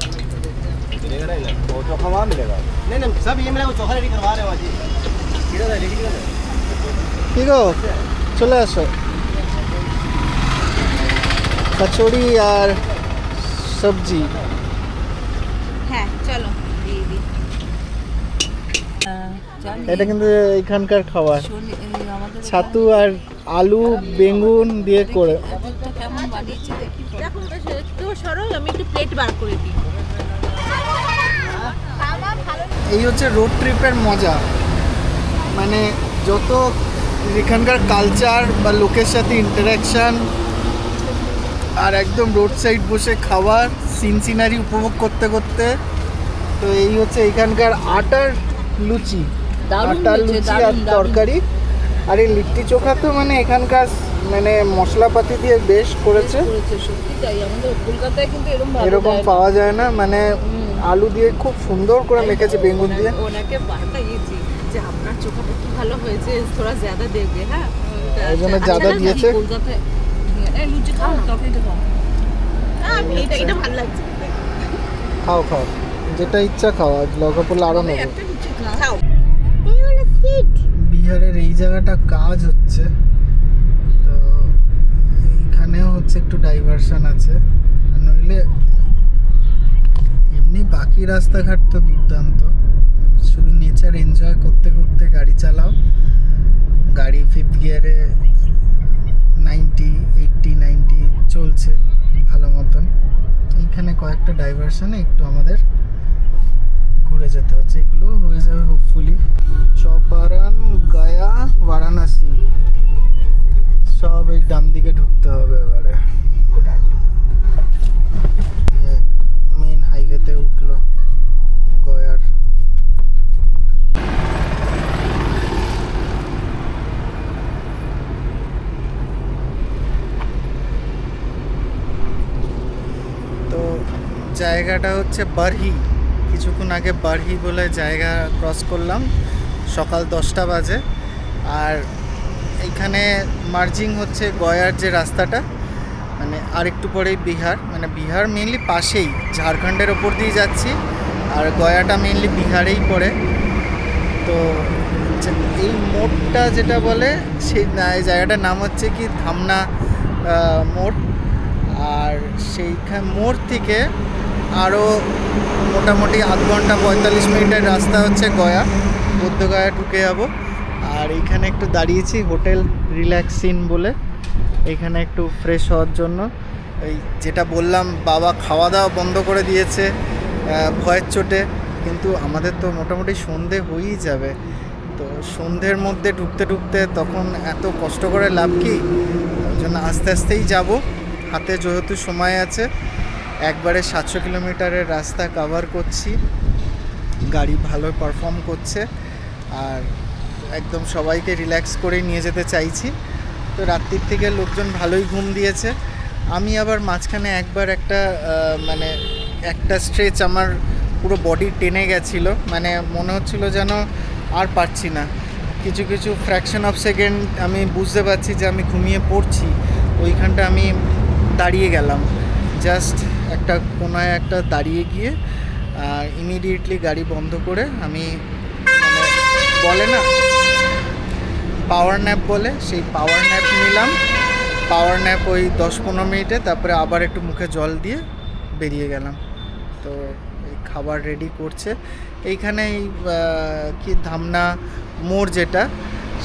वो चोखा वहाँ मिलेगा। नहीं नहीं सब ये मिलेगा, चोखा रेडी करवा रहे हो जी। ठीक हो, चले আসো। कचौड़ी और सब्जी। হ্যাঁ চলো দিয়ে দিই। এটা কিন্তু এখানকার খাবার, ছাতু আর আলু বেগুন দিয়ে করে। কেমন বানিয়েছে দেখি, দেখো একটু সরো, আমি একটু প্লেট বার করে দিই। এই হচ্ছে রোড ট্রিপের মজা, মানে যত এখানকার কালচার বা লোকের সাথে ইন্টারাকশান, আর একদম রোড সাইড বসে খাবার, সিনারি উপভোগ করতে করতে। তো এই হচ্ছে এখানকার আটার লুচি, আটার লুচি আর তরকারি। আর এই লিট্টি চোখা তো মানে এখানকার মানে মশলাপাতি দিয়ে বেশ করেছে, সত্যি তাই, আমাদের কলকাতায় কিন্তু এরকম পাওয়া যায় না। মানে আলু দিয়ে খুব সুন্দর করে মেখেছে, বেগুন দিয়ে। ওনাকে বাতাইছি যে আপনার চোখাটা খুব ভালো হয়েছে, থোড়া জ্যাদা দেবে। হ্যাঁ ওই জন্য জাদা দিয়েছে। খাও খাও, যেটা ইচ্ছা খাও, আজ লঙ্কা পড়লে আরো নেবো। বিহারের এই জায়গাটা কাজ হচ্ছে, তো এইখানেও হচ্ছে একটু ডাইভারশন আছে, নইলে এমনি বাকি রাস্তাঘাট তো দুর্দান্ত। শুধু নেচার এনজয় করতে করতে গাড়ি চালাও। গাড়ি 5th গিয়ারে 90, 80, 90 চলছে ভালো মতন। এইখানে কয়েকটা ডাইভারশনে একটু আমাদের ঘুরে যেতে হচ্ছে, এগুলো হয়ে যাবে হোপফুলি। চপারন, গয়া, বারাণসী সব এই ডান দিকে ঢুকতে হবে এবারে। মেন হাইওয়েতে উঠলো গয়ার। তো জায়গাটা হচ্ছে বারহি। কিছুক্ষণ আগে বারহি বলে জায়গা ক্রস করলাম, সকাল 10টা বাজে। আর এইখানে মার্জিং হচ্ছে গয়ার যে রাস্তাটা, মানে আরেকটু পরেই বিহার, মানে বিহার মেনলি পাশেই, ঝাড়খণ্ডের ওপর দিয়ে যাচ্ছি, আর গয়াটা মেনলি বিহারেই পড়ে। তো এই মোড়টা যেটা বলে সেই জায়গাটার নাম হচ্ছে কি ধামনা মোড়। আর সেইখানে মোড় থেকে আরও মোটামুটি আধ ঘন্টা 45 মিনিটের রাস্তা হচ্ছে গয়া, বোধগয়া ঢুকে যাবো। আর এইখানে একটু দাঁড়িয়েছি হোটেল রিল্যাক্সিন বলে, এইখানে একটু ফ্রেশ হওয়ার জন্য। এই যেটা বললাম, বাবা খাওয়া দাওয়া বন্ধ করে দিয়েছে ভয়ের চোটে, কিন্তু আমাদের তো মোটামুটি সন্ধে হয়েই যাবে। তো সন্ধ্যের মধ্যে ঢুকতে ঢুকতে তখন এত কষ্ট করে লাভ কি, ওই জন্য আস্তে আস্তেই যাব। হাতে যেহেতু সময় আছে, একবারে 700 কিলোমিটারের রাস্তা কভার করছি, গাড়ি ভালো পারফর্ম করছে, আর একদম সবাইকে রিল্যাক্স করে নিয়ে যেতে চাইছি। তো রাত্রির থেকে লোকজন ভালোই ঘুম দিয়েছে। আমি আবার মাঝখানে একবার মানে একটা স্ট্রেচ আমার পুরো বডি টেনে গেছিলো, মানে মনে হচ্ছিল যেন আর পারছি না। কিছু কিছু ফ্র্যাকশন অফ সেকেন্ড আমি বুঝতে পারছি যে আমি ঘুমিয়ে পড়ছি, ওইখানটা আমি দাঁড়িয়ে গেলাম। জাস্ট একটা কোনায় একটা দাঁড়িয়ে গিয়ে ইমিডিয়েটলি গাড়ি বন্ধ করে আমি, মানে বলে না পাওয়ার ন্যাপ বলে, সেই পাওয়ার ন্যাপ নিলাম। পাওয়ার ন্যাপ ওই 10-15 মিনিটে, তারপরে আবার একটু মুখে জল দিয়ে বেরিয়ে গেলাম। তো এই খাবার রেডি করছে এইখানে। এই কি ধামনা মোড় যেটা,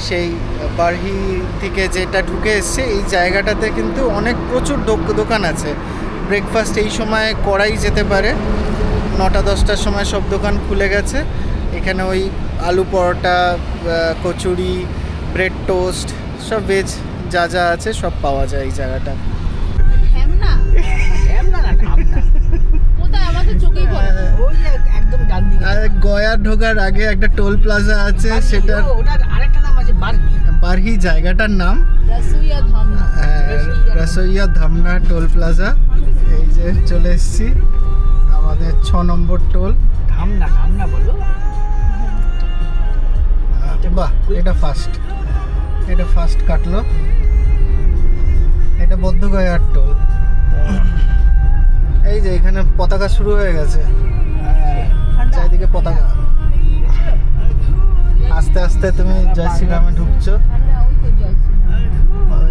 সেই বারহি থেকে যেটা ঢুকে এসছে, এই জায়গাটাতে কিন্তু প্রচুর দোকান আছে। ব্রেকফাস্ট এই সময় করাই যেতে পারে, 9টা-10টার সময় সব দোকান খুলে গেছে। এখানে ওই আলু পরোটা, কচুরি, ব্রেড টোস্ট, সব ভেজ যা যা আছে সব পাওয়া যায় এই জায়গাটা। গয়া ঢোকার আগে একটা টোল প্লাজা আছে, সেটা বারহি জায়গাটার নাম রসইয়া ধামনা টোল প্লাজা। এই যে চলে এসছি আমাদের 6 নম্বর টোল। ধামনা বলো। বাহ, এটা ফার্স্ট কাটলো। এটা বোধগয়ার টোল। এই যে এখানে পতাকা শুরু হয়ে গেছে, চারিদিকে পতাকা। আস্তে আস্তে তুমি জয় শ্রীরামে ঢুকছো।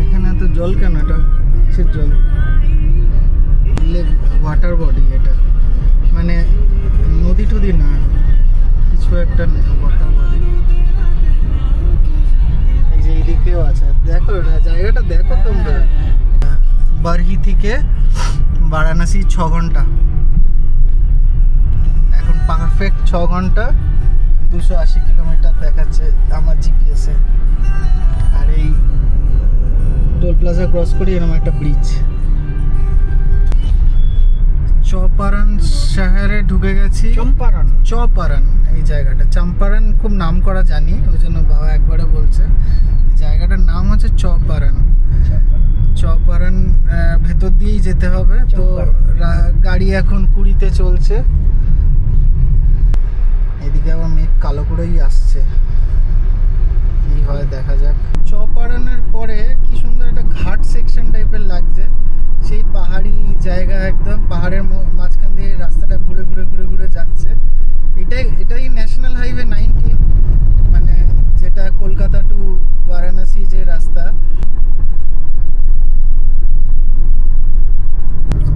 এখানে তো জল কেন, এটা কিসের জল? ওয়াটার বডি, এটা মানে নদী টদি না, কিছু একটা ওয়াটার বডি। এই যে এইদিকেও আছে, দেখো জায়গাটা দেখো তোমরা। বারহি থেকে বারাণসী 6 ঘন্টা, এখন পারফেক্ট 6 ঘন্টা 280 কিলোমিটার দেখাচ্ছে আমার জিপিএসে। আর এই টোল প্লাজা ক্রস করি এরকম একটা ব্রিজ। চম্পারন শহরে ঢুকে গেছি। চম্পারন এই জায়গাটা, চম্পারন খুব নাম করা জানি, ওই জন্য বাবা একবারে বলছে। জায়গাটার নাম হচ্ছে চম্পারন। ভেতর দিয়েই যেতে হবে। তো গাড়ি এখন 20-তে চলছে। এদিকে আবার মেঘ কালো করেই আসছে, কি হয় দেখা যাক। চম্পারনের পরে জায়গা, একদম পাহাড়ের মাঝখান দিয়ে রাস্তাটা ঘুরে ঘুরে ঘুরে ঘুরে যাচ্ছে। এটাই ন্যাশনাল হাইওয়ে 19, মানে যেটা কলকাতা টু বারাণসী যে রাস্তা।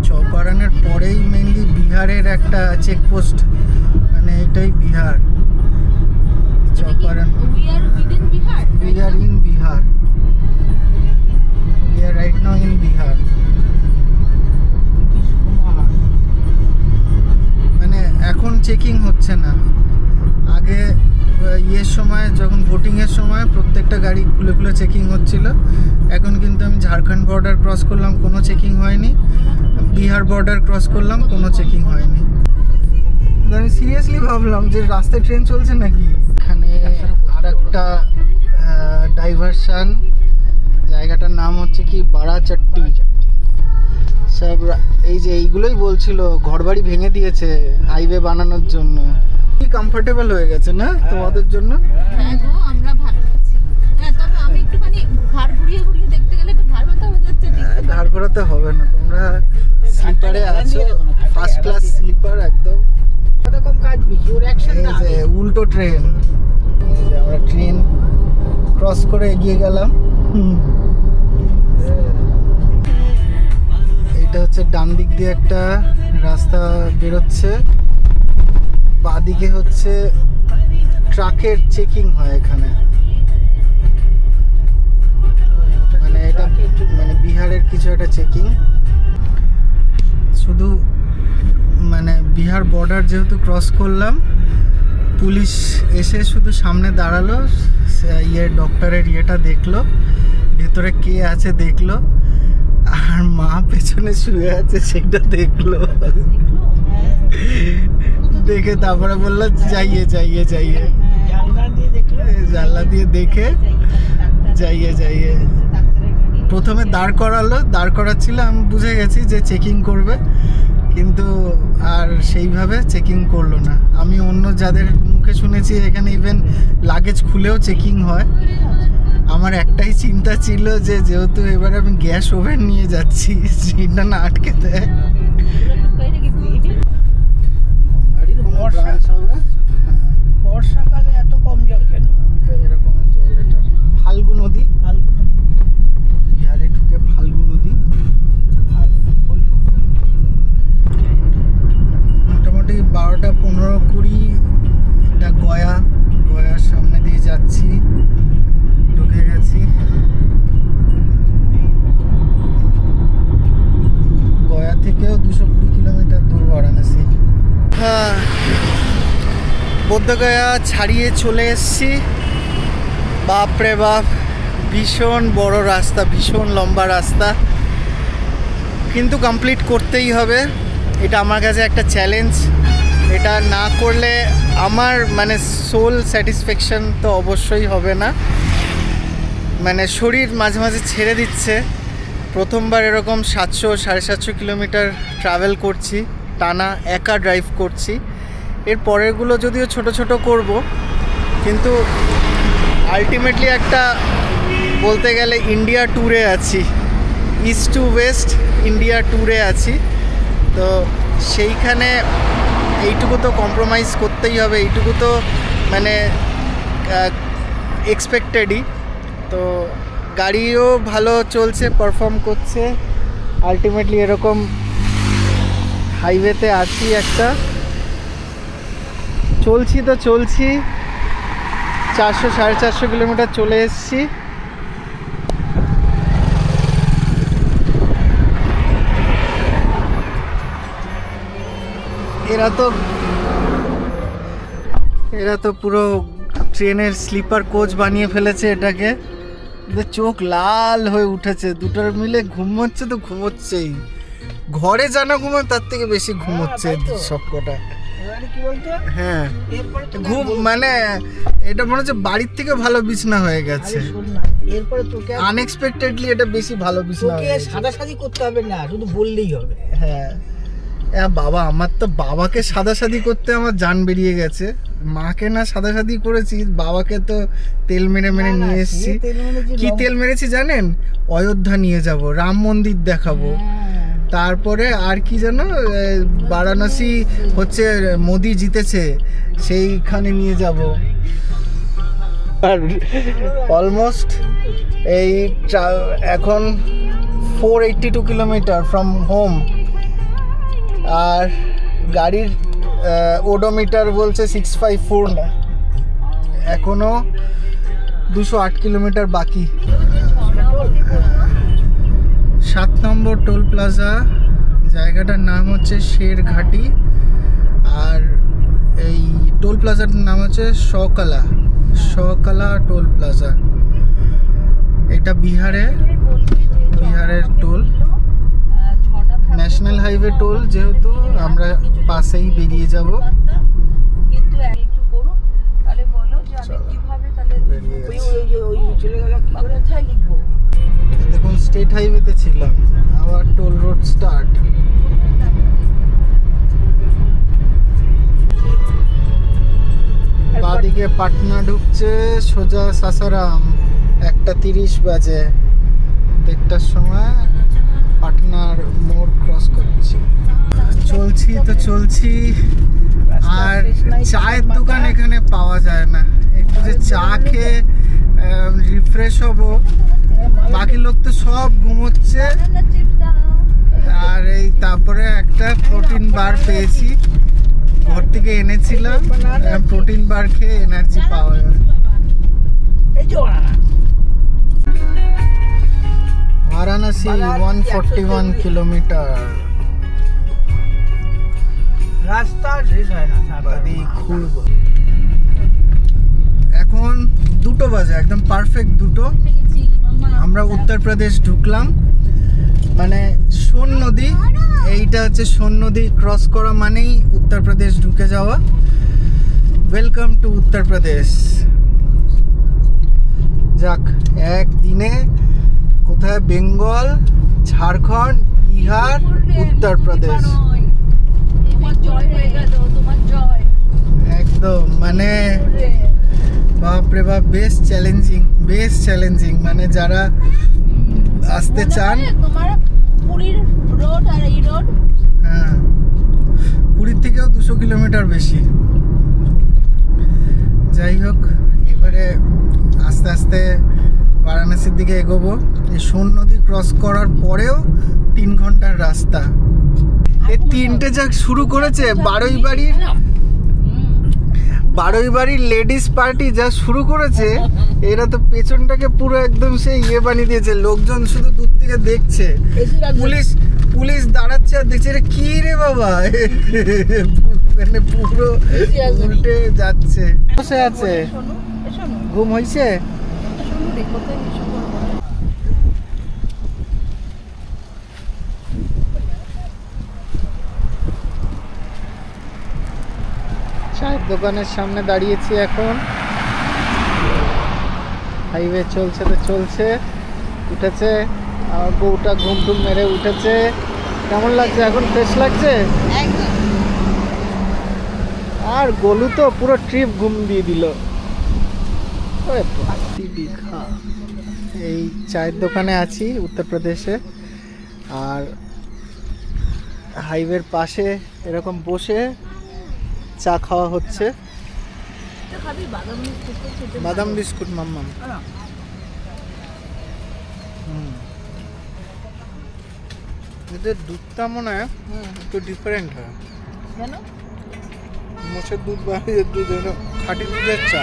চৌপারনের পরেই মেনলি বিহারের একটা চেকপোস্ট, মানে এটাই Bihar. চৌপারন, we are in Bihar. We are right now in Bihar. মানে এখন চেকিং হচ্ছে না, আগে ইয়ের সময় যখন ভোটিং এর সময় প্রত্যেকটা গাড়ি খুলে খুলে চেকিং হচ্ছিল। এখন কিন্তু আমি ঝাড়খণ্ড বর্ডার ক্রস করলাম, কোনো চেকিং হয়নি। বিহার বর্ডার ক্রস করলাম, কোনো চেকিং হয়নি। আমি সিরিয়াসলি ভাবলাম যে রাস্তায় ট্রেন চলছে নাকি। এখানে আর একটা ডাইভারশন, জায়গাটার নাম হচ্ছে কি বারাচট্টি। সব এই যে এইগুলোই বলছিল ঘরবাড়ি ভেঙে দিয়েছে হাইওয়ে বানানোর জন্য। কি কমফোর্টেবল হয়ে গেছে না তোমাদের জন্য? হ্যাঁ গো, আমরা ভালো আছি। হ্যাঁ, তবে আমি একটুখানি ঘাড় ঘুরিয়ে ঘুরিয়ে দেখতে গেলে একটু ঘাড় ব্যথা হয়ে যাচ্ছে। ঘাড় ঘোরাতে হবে না, তোমরা স্লিপারে আছো, ফার্স্ট ক্লাস স্লিপার একদম। এরকম কাজ বেশি ওর অ্যাকশন না, এই যে উল্টো ট্রেন, এই যে আমরা ট্রেন ক্রস করে এগিয়ে গেলাম। এটা হচ্ছে ডান দিক দিয়ে একটা রাস্তা বেরোচ্ছে, বাঁদিকে হচ্ছে ট্রাকের চেকিং হয় এখানে। মানে এটা মানে বিহারের কিছু একটা চেকিং। শুধু মানে বিহার বর্ডার যেহেতু ক্রস করলাম, পুলিশ এসে শুধু সামনে দাঁড়ালো, ডক্টরের ইয়েটা দেখলো, ভেতরে কে আছে দেখলো, আর মা পেছনে শুয়ে আছে সেটা দেখলো। দেখে তারপরে বললো যাইয়ে জানলা দিয়ে দেখে যাইয়ে। প্রথমে দাঁড় করালো, দাঁড় করাচ্ছিল, আমি বুঝে গেছি যে চেকিং করবে, কিন্তু আর সেইভাবে চেকিং করলো না। আমি অন্য যাদের মুখে শুনেছি এখানে ইভেন লাগেজ খুলেও চেকিং হয়। আমার একটাই চিন্তা ছিল যে যেহেতু এবার আমি গ্যাস ওভেন নিয়ে যাচ্ছি, সেটা না আটকে দেয়। বর্ষাকালে এত কম জল কেন? এরকম জল, এটা ফাল্গু নদী, বিহারে ঢুকে ফাল্গু নদী। মোটামুটি 12টা 15-20 এটা গয়ার সামনে দিয়ে যাচ্ছি, ঢুকে গেছি। গয়া থেকেও 220 কিলোমিটার দূর বারাণসী। হ্যাঁ, বোধগয়া ছাড়িয়ে চলে এসেছি। বাপরে বাপ, ভীষণ বড় রাস্তা, ভীষণ লম্বা রাস্তা, কিন্তু কমপ্লিট করতেই হবে। এটা আমার কাছে একটা চ্যালেঞ্জ। এটা না করলে আমার মানে সোল স্যাটিসফ্যাকশন তো অবশ্যই হবে না। মানে শরীর মাঝে মাঝে ছেড়ে দিচ্ছে। প্রথমবার এরকম 700-750 কিলোমিটার ট্রাভেল করছি, টানা একা ড্রাইভ করছি। এর পরেরগুলো যদিও ছোট ছোট করব, কিন্তু আলটিমেটলি একটা বলতে গেলে ইন্ডিয়া ট্যুরে আছি, ইস্ট টু ওয়েস্ট ইন্ডিয়া ট্যুরে আছি। তো সেইখানে এইটুকু তো কম্প্রোমাইজ করতেই হবে, এইটুকু তো মানে এক্সপেক্টেডই। তো গাড়িও ভালো চলছে, পারফর্ম করছে। আলটিমেটলি এরকম হাইওয়েতে আছি একটা, চলছি 400-450 কিলোমিটার চলে এসেছি। এরা তো পুরো ট্রেনের স্লিপার কোচ বানিয়ে ফেলেছে এটাকে। চোখ লাল হয়ে উঠেছে, দুটোর মিলে ঘুমোচ্ছে তো ঘুমোচ্ছেই, ঘরে জানা ঘুমোয় তার থেকে বেশি ঘুমোচ্ছে সব কটা। হ্যাঁ, ঘুম মানে এটা মনে হচ্ছে বাড়ির থেকে ভালো বিছনা হয়ে গেছে। এরপরে তোকে আনএক্সপেক্টেডলি এটা বেশি ভালো বিছনা, তোকে সাদাসাদি করতে হবে না, শুধু বললেই হবে। হ্যাঁ বাবা, আমার তো বাবাকে সাদাসাদি করতে আমার জান বেরিয়ে গেছে। মাকে না সাদাসাদি করেছি, বাবাকে তো তেল মেরে নিয়ে এসেছি। কি তেল মেরেছি জানেন? অযোধ্যা নিয়ে যাব, রাম মন্দির দেখাবো। তারপরে আর কি জানো, বারাণসী হচ্ছে মোদি জিতেছে, সেইখানে নিয়ে যাব। আর অলমোস্ট এই এখন 482 কিলোমিটার ফ্রম হোম, আর গাড়ির ওডোমিটার বলছে 654, এখনো 208 কিলোমিটার বাকি। 7 নম্বর টোল প্লাজা, জায়গাটার নাম হচ্ছে শেরঘাটি, আর এই টোল প্লাজাটার নাম হচ্ছে শকালা টোল প্লাজা। এটা বিহারের টোল, ন্যাশনাল হাইওয়ে টোল, যেহেতু আমরা পাশেই বেরিয়ে যাব। কিন্তু একটু করো, তাহলে বলো যে আমি কিভাবে তাহলে কোথায় লিখবো। দেখুন স্টেট হাইওয়েতে ছিলাম, আবার টোল রোড স্টার্ট। বাদিকে পাটনা ঢুকছে, সোজা সাসারাম। 1:30 বাজে, 1:30টার সময় পাটনার মোড় ক্রস করছি। চলছি, আর চায়ের দোকান এখানে পাওয়া যায় না। একটু যে চা খেয়ে রিফ্রেশ হবো, বাকি লোক তো সব ঘুমোচ্ছে। আর এই তারপরে একটা প্রোটিন বার পেয়েছি, ঘর থেকে এনেছিলাম, প্রোটিন বার খেয়ে এনার্জি পাওয়া যায়। বারাণসী 141 কিলোমিটার রাস্তা, খুলব। এখন 2টো বাজে, একদম পারফেক্ট 2টো। আমরা উত্তরপ্রদেশ ঢুকলাম, মানে সোন নদী, এইটা হচ্ছে সোন নদী ক্রস করা মানেই উত্তরপ্রদেশ ঢুকে যাওয়া। Welcome to Uttar Pradesh. যাক, একদিনে কোথায় বেঙ্গল, ঝাড়খণ্ড, বিহার, উত্তরপ্রদেশ, একদম মানে বাপরে বাপ, বেশ চ্যালেঞ্জিং। মানে যারা আসতে চান, হ্যাঁ, পুরীর থেকেও 200 কিলোমিটার বেশি। যাই হোক, এবারে আস্তে আস্তে বারাণসীর দিকে এগোবো। এই সোন নদী ক্রস করার পরেও 3 ঘন্টার রাস্তা। এই 3টে যা শুরু করেছে, বারোইবাড়ির লেডিস পার্টি যা শুরু করেছে, এরা তো পেছনটাকে পুরো একদম সেই বানিয়ে দিয়েছে। লোকজন শুধু দূর থেকে দেখছে, পুলিশ দাঁড়াচ্ছে আর দেখছে, এটা কি রে বাবা, মানে পুরো উল্টে যাচ্ছে। বসে আছে, ঘুম হয়েছে। চায়ের দোকানের সামনে দাঁড়িয়েছি এখন। হাইওয়ে চলছে, উঠেছে, আর বউটা ঘুম মেরে উঠেছে। কেমন লাগছে এখন? ফ্রেশ লাগছে। আর গোলু তো পুরো ট্রিপ ঘুম দিয়ে দিল। এই চায়ের দোকানে আছি উত্তরপ্রদেশে, আর হাইওয়ের পাশে এরকম বসে চা খাওয়া হচ্ছে। বাদাম বিস্কুট মাম্মাম। এদের দুধটা মনে হয় একটু ডিফারেন্ট হয়। মোষের দুধ বা দুধ, খাঁটি দুধের চা,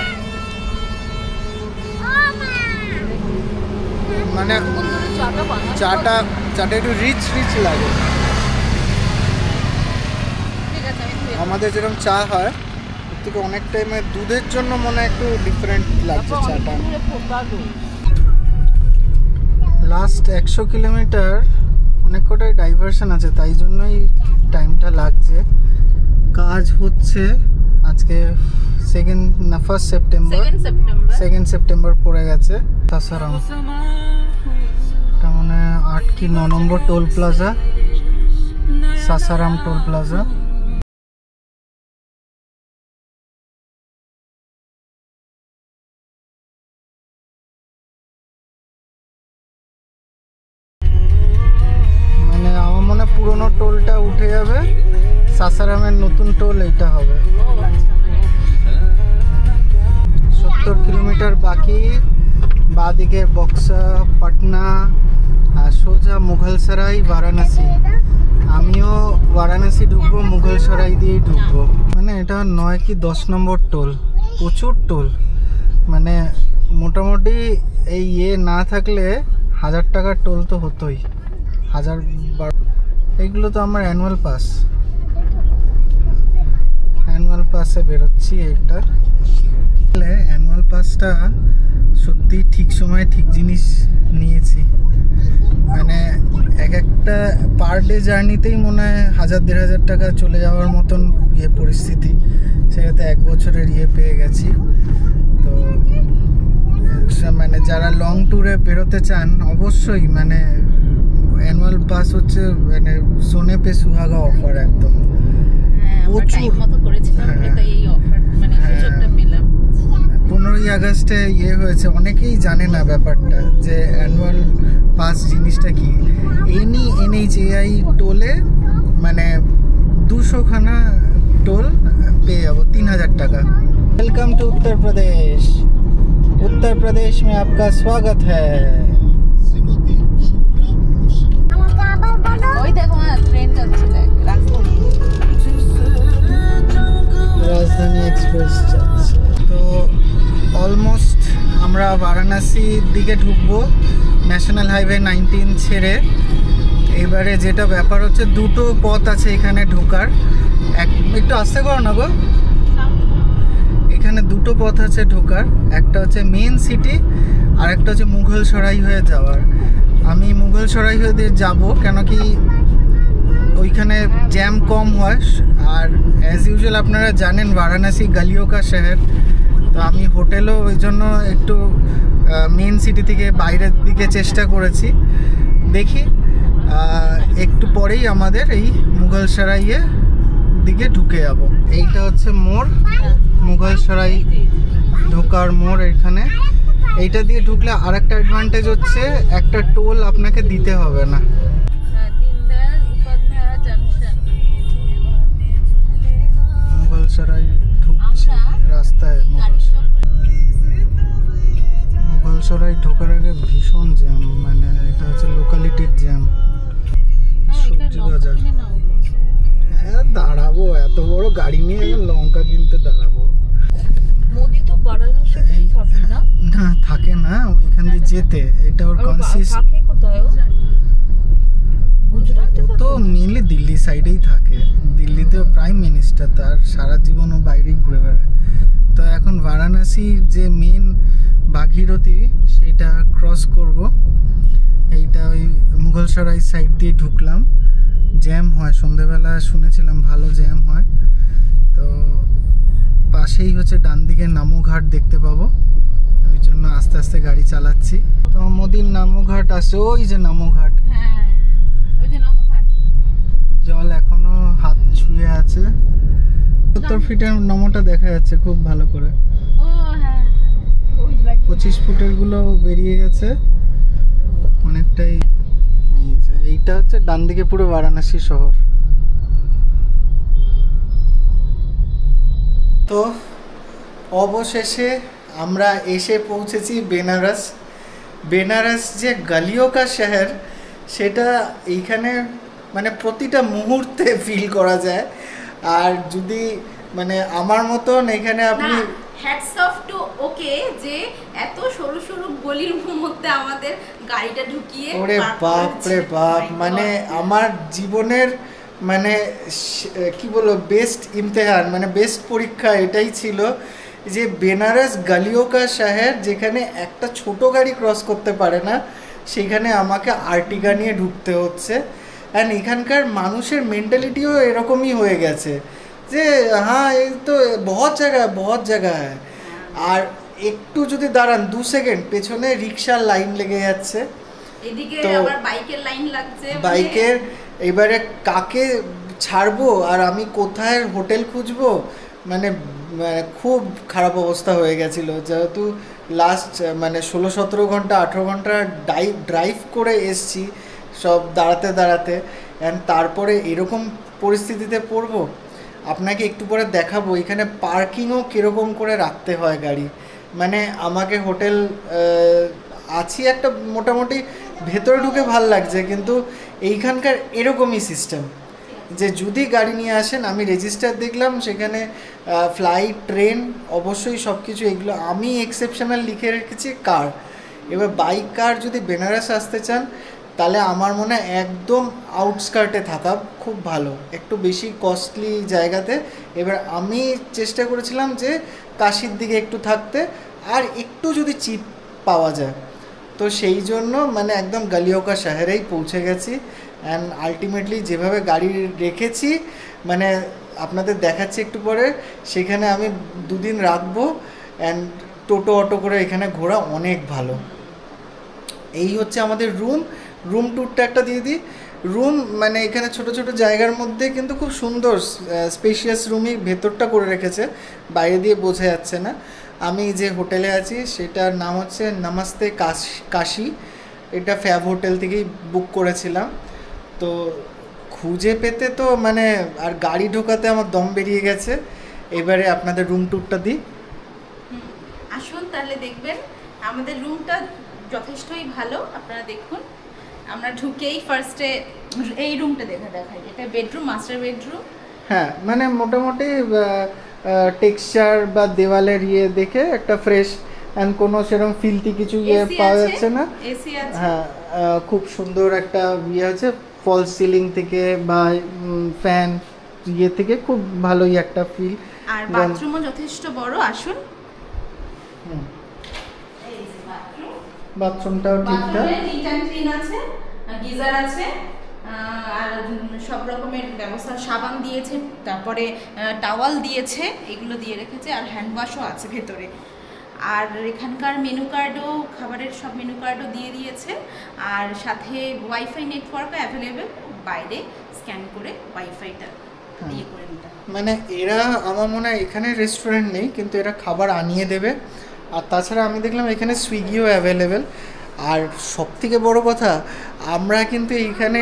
মানে চাটা একটু রিচ লাগে। আমাদের যেরকম চা হয় এর থেকে অনেক টাইমে দুধের জন্য মনে একটু ডিফারেন্ট লাগছে চাটা। লাস্ট 100 কিলোমিটার অনেক কটাই ডাইভারশন আছে, তাই জন্যই টাইমটা লাগছে। কাজ হচ্ছে আজকে 2 সেপ্টেম্বর পড়ে গেছে। সাসারাম, এটা মানে 8 কি 9 number toll plaza, Sasaram toll plaza. পুরনো টোলটা উঠে যাবে, সাসারামের নতুন টোল এইটা হবে। 70 কিলোমিটার বাকি, বাদিকে বক্সা, পাটনা আর সোজা মুঘলসরাই, বারাণসী। আমিও বারাণসী ঢুকবো, মুঘলসরাই দিয়েই ঢুকবো। মানে এটা 9 কি 10 নম্বর টোল, প্রচুর টোল। মানে মোটামুটি এই না থাকলে 1000 টাকার টোল তো হতোই, 1000। এইগুলো তো আমার অ্যানুয়াল পাসে বেরোচ্ছি। এইটা অ্যানুয়াল পাসটা সত্যি ঠিক সময়ে ঠিক জিনিস নিয়েছি। মানে একটা পার ডে জার্নিতেই মনে হয় 1000-1500 টাকা চলে যাওয়ার মতন পরিস্থিতি, সেটাতে 1 বছরের পেয়ে গেছি। তো মানে যারা লং ট্যুরে বেরোতে চান অবশ্যই মানে অ্যানুয়াল পাস হচ্ছে মানে সোনে পে সুহাগা অফার একদম। প্রচুর 15ই আগস্টে হয়েছে, অনেকেই জানে না ব্যাপারটা যে অ্যানুয়াল পাস জিনিসটা কি। NHAI টোলে মানে 200 খানা টোল পেয়ে যাবো 3000 টাকা। Welcome to Uttar Pradesh. उत्तर प्रदेश में आपका स्वागत है। রাজধানী এক্সপ্রেস যাচ্ছে। তো অলমোস্ট আমরা বারাণসীর দিকে ঢুকবো ন্যাশনাল হাইওয়ে 19 ছেড়ে। এবারে যেটা ব্যাপার হচ্ছে, দুটো পথ আছে এখানে ঢোকার। একটু আস্তে করো না গো। এখানে দুটো পথ আছে ঢোকার, একটা হচ্ছে মেন সিটি আর একটা হচ্ছে মুঘলসরাই হয়ে যাওয়ার। আমি মুঘলসরাই হয়ে দিয়ে যাবো, কেন কি ওইখানে জ্যাম কম হয়। আর অ্যাজ ইউজুয়াল আপনারা জানেন বারাণসী গালিও কা শহর। তো আমি হোটেলও ওই জন্য একটু মেন সিটি থেকে বাইরের দিকে চেষ্টা করেছি। দেখি একটু পরেই আমাদের এই মুঘলসরাইয়ের দিকে ঢুকে যাব। এইটা হচ্ছে মোড়, মুঘলসরাই ঢোকার মোড়। এখানে এইটা দিয়ে ঢুকলে আর একটা অ্যাডভান্টেজ হচ্ছে, একটা টোল আপনাকে দিতে হবে না। মুঘলসরাই ঢুকছি রাস্তায়। মুঘলসরাই ঢোকার আগে ভীষণ জ্যাম, মানে এটা হচ্ছে লোকালিটির জ্যাম। সবজি বাজার, হ্যাঁ দাঁড়াবো, এত বড় গাড়ি নিয়ে লঙ্কা কিনতে দাঁড়াবো। মোদি তো বারাণসীতেই থাকে না? না থাকে না, ওইখান দিয়ে যেতে। এটা ওর কনসিস্ট থাকে কোথায়? গুজরাটে তো মেনলি দিল্লি সাইডেই থাকে। দিল্লিতে প্রাইম মিনিস্টার, তার সারা জীবন ও বাইরেই ঘুরে বেড়ায়। তো এখন বারাণসীর যে মেন ভাগীরথী সেইটা ক্রস করব। এইটা ওই মুঘলসরাই সাইড দিয়ে ঢুকলাম। জ্যাম হয় সন্ধেবেলা, শুনেছিলাম ভালো জ্যাম হয়। তো পাশেই হচ্ছে ডান দিকে নামোঘাট দেখতে পাবো, ওই জন্য আস্তে আস্তে গাড়ি চালাচ্ছি। তো মোদির নামোঘাট আছে, ওই যে নামোঘাট। জল এখনো হাত ছুঁয়ে আছে। 70 ফিটের নমোটা দেখা যাচ্ছে খুব ভালো করে। 25 ফুটের গুলো বেরিয়ে গেছে অনেকটাই। এইটা হচ্ছে ডান দিকে পুরো বারাণসী শহর। তো অবশেষে আমরা এসে পৌঁছেছি বেনারস। বেনারস যে গালিও কা শহর, সেটা এইখানে মানে প্রতিটা মুহূর্তে ফিল করা যায়। আর যদি মানে আমার মতন এখানে আপনি হ্যাটস অফ টু ওকে যে এত সরু সরু গলির মধ্যে আমাদের গাড়িটা ঢুকিয়ে, ওরে বাপ রে বাপ, মানে আমার জীবনের মানে কি বলবো বেস্ট ইমতেহান, মানে বেস্ট পরীক্ষা এটাই ছিল যে বেনারস গালিও কা শহর, যেখানে একটা ছোট গাড়ি ক্রস করতে পারে না, সেখানে আমাকে আর্টিগা নিয়ে ঢুকতে হচ্ছে। অ্যান্ড এখানকার মানুষের মেন্টালিটিও এরকমই হয়ে গেছে যে হ্যাঁ এই তো বহুত জায়গা আর একটু যদি দাঁড়ান 2 সেকেন্ড পেছনে রিক্সার লাইন লেগে যাচ্ছে, এদিকে আবার বাইকের লাইন লাগছে। বাইকের এবারে কাকে ছাড়বো আর আমি কোথায় হোটেল খুঁজবো, মানে খুব খারাপ অবস্থা হয়ে গেছিলো। যেহেতু লাস্ট মানে 16-17 ঘন্টা 18 ঘন্টা ড্রাইভ করে এসছি সব দাঁড়াতে, অ্যান্ড তারপরে এরকম পরিস্থিতিতে পড়বো। আপনাকে একটু পরে দেখাবো এখানে পার্কিংও কীরকম করে রাখতে হয় গাড়ি। মানে আমাকে হোটেল আছি একটা মোটামুটি ভেতরে ঢুকে ভাল লাগছে, কিন্তু এইখানকার এরকমই সিস্টেম যে যদি গাড়ি নিয়ে আসেন, আমি রেজিস্টার দেখলাম সেখানে ফ্লাইট, ট্রেন, অবশ্যই সব কিছু এগুলো আমি এক্সেপশনাল লিখে রেখেছি কার। এবার বাইক কার যদি বেনারস আসতে চান তাহলে আমার মনে হয় একদম আউটস্কার্টে থাকা খুব ভালো, একটু বেশি কস্টলি জায়গাতে। এবার আমি চেষ্টা করেছিলাম যে কাশির দিকে একটু থাকতে, আর একটু যদি চিপ পাওয়া যায়, তো সেই জন্য মানে একদম গালিওকা শহরেই পৌঁছে গেছি। অ্যান্ড আলটিমেটলি যেভাবে গাড়ি রেখেছি, মানে আপনাদের দেখাচ্ছি একটু পরে, সেখানে আমি 2 দিন রাখবো। অ্যান্ড টোটো অটো করে এখানে ঘোরা অনেক ভালো। এই হচ্ছে আমাদের রুম ট্যুরটা একটা দিয়ে দিই। রুম মানে এখানে ছোট ছোট জায়গার মধ্যে কিন্তু খুব সুন্দর স্পেশিয়াস রুমই ভেতরটা করে রেখেছে, বাইরে দিয়ে বোঝা যাচ্ছে না। আমি যে হোটেলে আছি সেটার নাম হচ্ছে নমস্তে কাশি। এটা ফ্যাব হোটেল থেকেই বুক করেছিলাম। তো খুঁজে পেতে তো মানে আর গাড়ি ঢোকাতে আমার দম বেরিয়ে গেছে। এবারে আপনাদের রুম ট্যুরটা দিই। আসুন তাহলে দেখবেন আমাদের রুমটা যথেষ্টই ভালো। আপনারা দেখুন, আমরা ঢুকেই ফার্স্টে এই রুমটা দেখাই। এটা বেডরুম, মাস্টার বেডরুম। হ্যাঁ, মানে মোটামুটি টেক্সচার বা দেওয়ালের দেখে একটা ফ্রেশ অ্যান্ড কোনো সেরকম ফিলটি কিছু পাওয়া যাচ্ছে না। এসি আছে। হ্যাঁ, খুব সুন্দর একটা আছে ফল সিলিং থেকে বা ফ্যান থেকে খুব ভালোই একটা ফিল। আর বাথরুমও যথেষ্ট বড়। আসুন, বাথরুমটাও ঠিকঠাক, নিট অ্যান্ড ক্লিন আছে, গিজার আছে, আর সব রকমের ব্যবস্থা, সাবান দিয়েছে, তারপরে টাওয়াল দিয়েছে, এগুলো দিয়ে রেখেছে, আর হ্যান্ড ওয়াশও আছে ভেতরে। আর এখানকার মেনু কার্ডও, খাবারের সব মেনু কার্ডও দিয়ে দিয়েছে, আর সাথে ওয়াইফাই নেটওয়ার্কও অ্যাভেলেবেল। বাইরে স্ক্যান করে ওয়াইফাইটা দিয়ে করে নিতে। মানে এরা আমার মনে হয় এখানে রেস্টুরেন্ট নেই, কিন্তু এরা খাবার আনিয়ে দেবে। আর তাছাড়া আমি দেখলাম এখানে সুইগিও অ্যাভেলেবেল। আর সবথেকে বড় কথা, আমরা কিন্তু এইখানে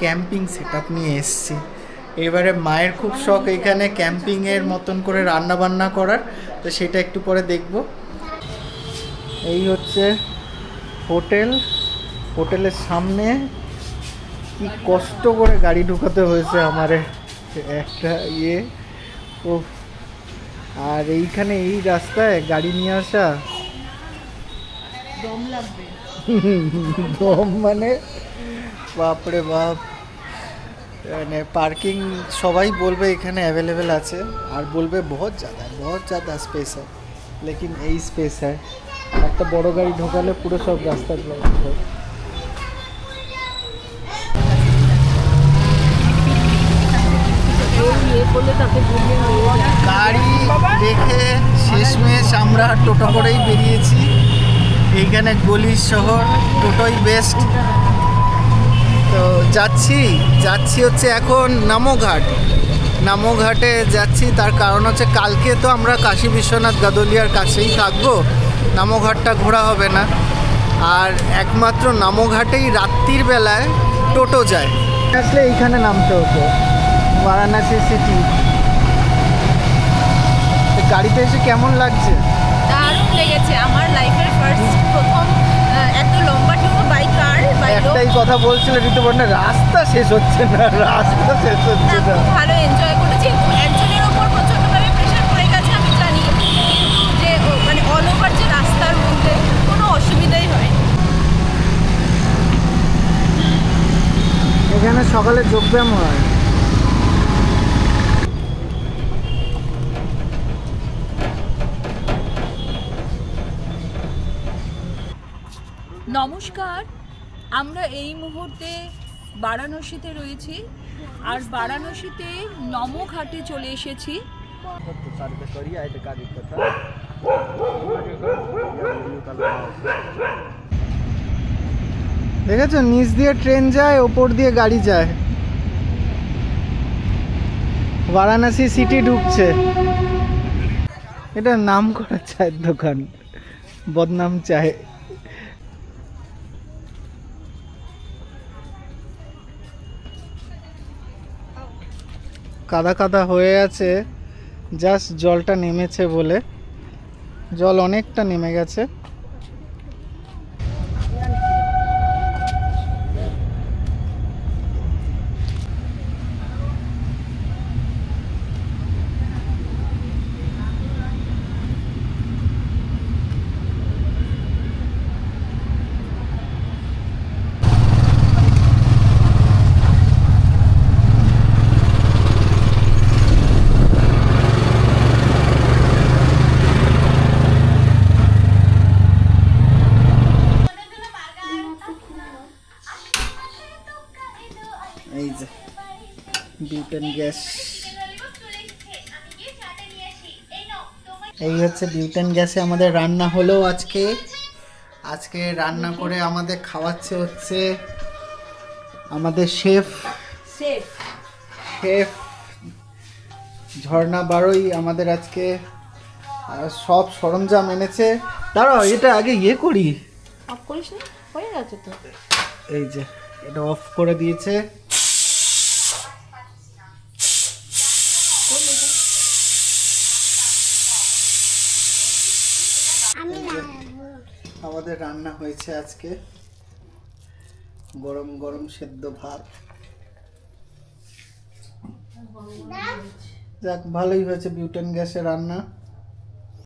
ক্যাম্পিং সেটআপ নিয়ে এসেছি। এবারে মায়ের খুব শখ এখানে ক্যাম্পিংয়ের মতন করে রান্না বান্না করার, তো সেটা একটু পরে দেখব। এই হচ্ছে হোটেলের সামনে। কি কষ্ট করে গাড়ি ঢুকাতে হয়েছে আমারে একটা ও। আর এইখানে এই রাস্তায় গাড়ি নিয়ে আসা দম লাগবে। দম মানে বাপরে বাপ। মানে পার্কিং সবাই বলবে এখানে অ্যাভেলেবেল আছে, আর বলবে বহুত ज़्यादा স্পেস है, लेकिन এই স্পেস है। একটা বড় গাড়ি ঢোকালে পুরো সব রাস্তা ব্লক হয়। গাড়ি দেখে শেষমেশ আমরা টোটো করেই বেরিয়েছি। এইখানে গলির শহর, টোটোই বেস্ট। তো যাচ্ছি হচ্ছে এখন নামোঘাটে যাচ্ছি। তার কারণ হচ্ছে কালকে তো আমরা কাশী বিশ্বনাথ গাদোলিয়ার কাছেই থাকবো, নামোঘাটটা ঘোরা হবে না। আর একমাত্র নামোঘাটেই রাত্রির বেলায় টোটো যায়, আসলে এইখানে নামতে হতো বারাণসী সিটি। গাড়িতে এসে কেমন লাগছে? দারুণ লেগেছে। আমার লাইফের প্রথম এত লম্বা ট্যুর বাই কার। একটাই কথা বলছিল ঋতুপর্ণা, রাস্তা শেষ হচ্ছে না। খুব ভালো এনজয় করেছি। একজনের ওপর প্রচন্ডভাবে প্রেশার পড়ে গেছে আমি জানি, কিন্তু যে মানে অল ওভার যে রাস্তার মধ্যে কোনো অসুবিধাই হয়। এখানে সকালে যোগব্যায়াম হয়। নমস্কার, আমরা এই মুহূর্তে বারাণসীতে রয়েছি, আর বারাণসীতে নমোঘাটে চলে এসেছি। দেখেছো, নিচ দিয়ে ট্রেন যায়, ওপর দিয়ে গাড়ি যায়। বারাণসী সিটি ঢুকছে। এটা নাম করা চায়ের দোকান, বদনাম চায়। কাদা কাদা হয়ে আছে, জাস্ট জলটা নেমেছে বলে। জল অনেকটা নেমে গেছে। এই যে বিউটেন গ্যাস, এই হচ্ছে বিউটেন গ্যাসে আমাদের রান্না হলো আজকে রান্না করে আমাদের খাওয়াচ্ছে হচ্ছে আমাদের শেফ ঝর্ণা বারোই। আমাদের আজকে সব সরঞ্জাম এনেছে। দাঁড়াও, এটা আগে ইয়ে করি। অফ করিস না, হয়ে গেছে তো। এই যে এটা অফ করে দিয়েছে। আমাদের রান্না হয়েছে আজকে গরম গরম সেদ্ধ ভাত। যাক, ভালোই হয়েছে বিউটেন গ্যাসে রান্না।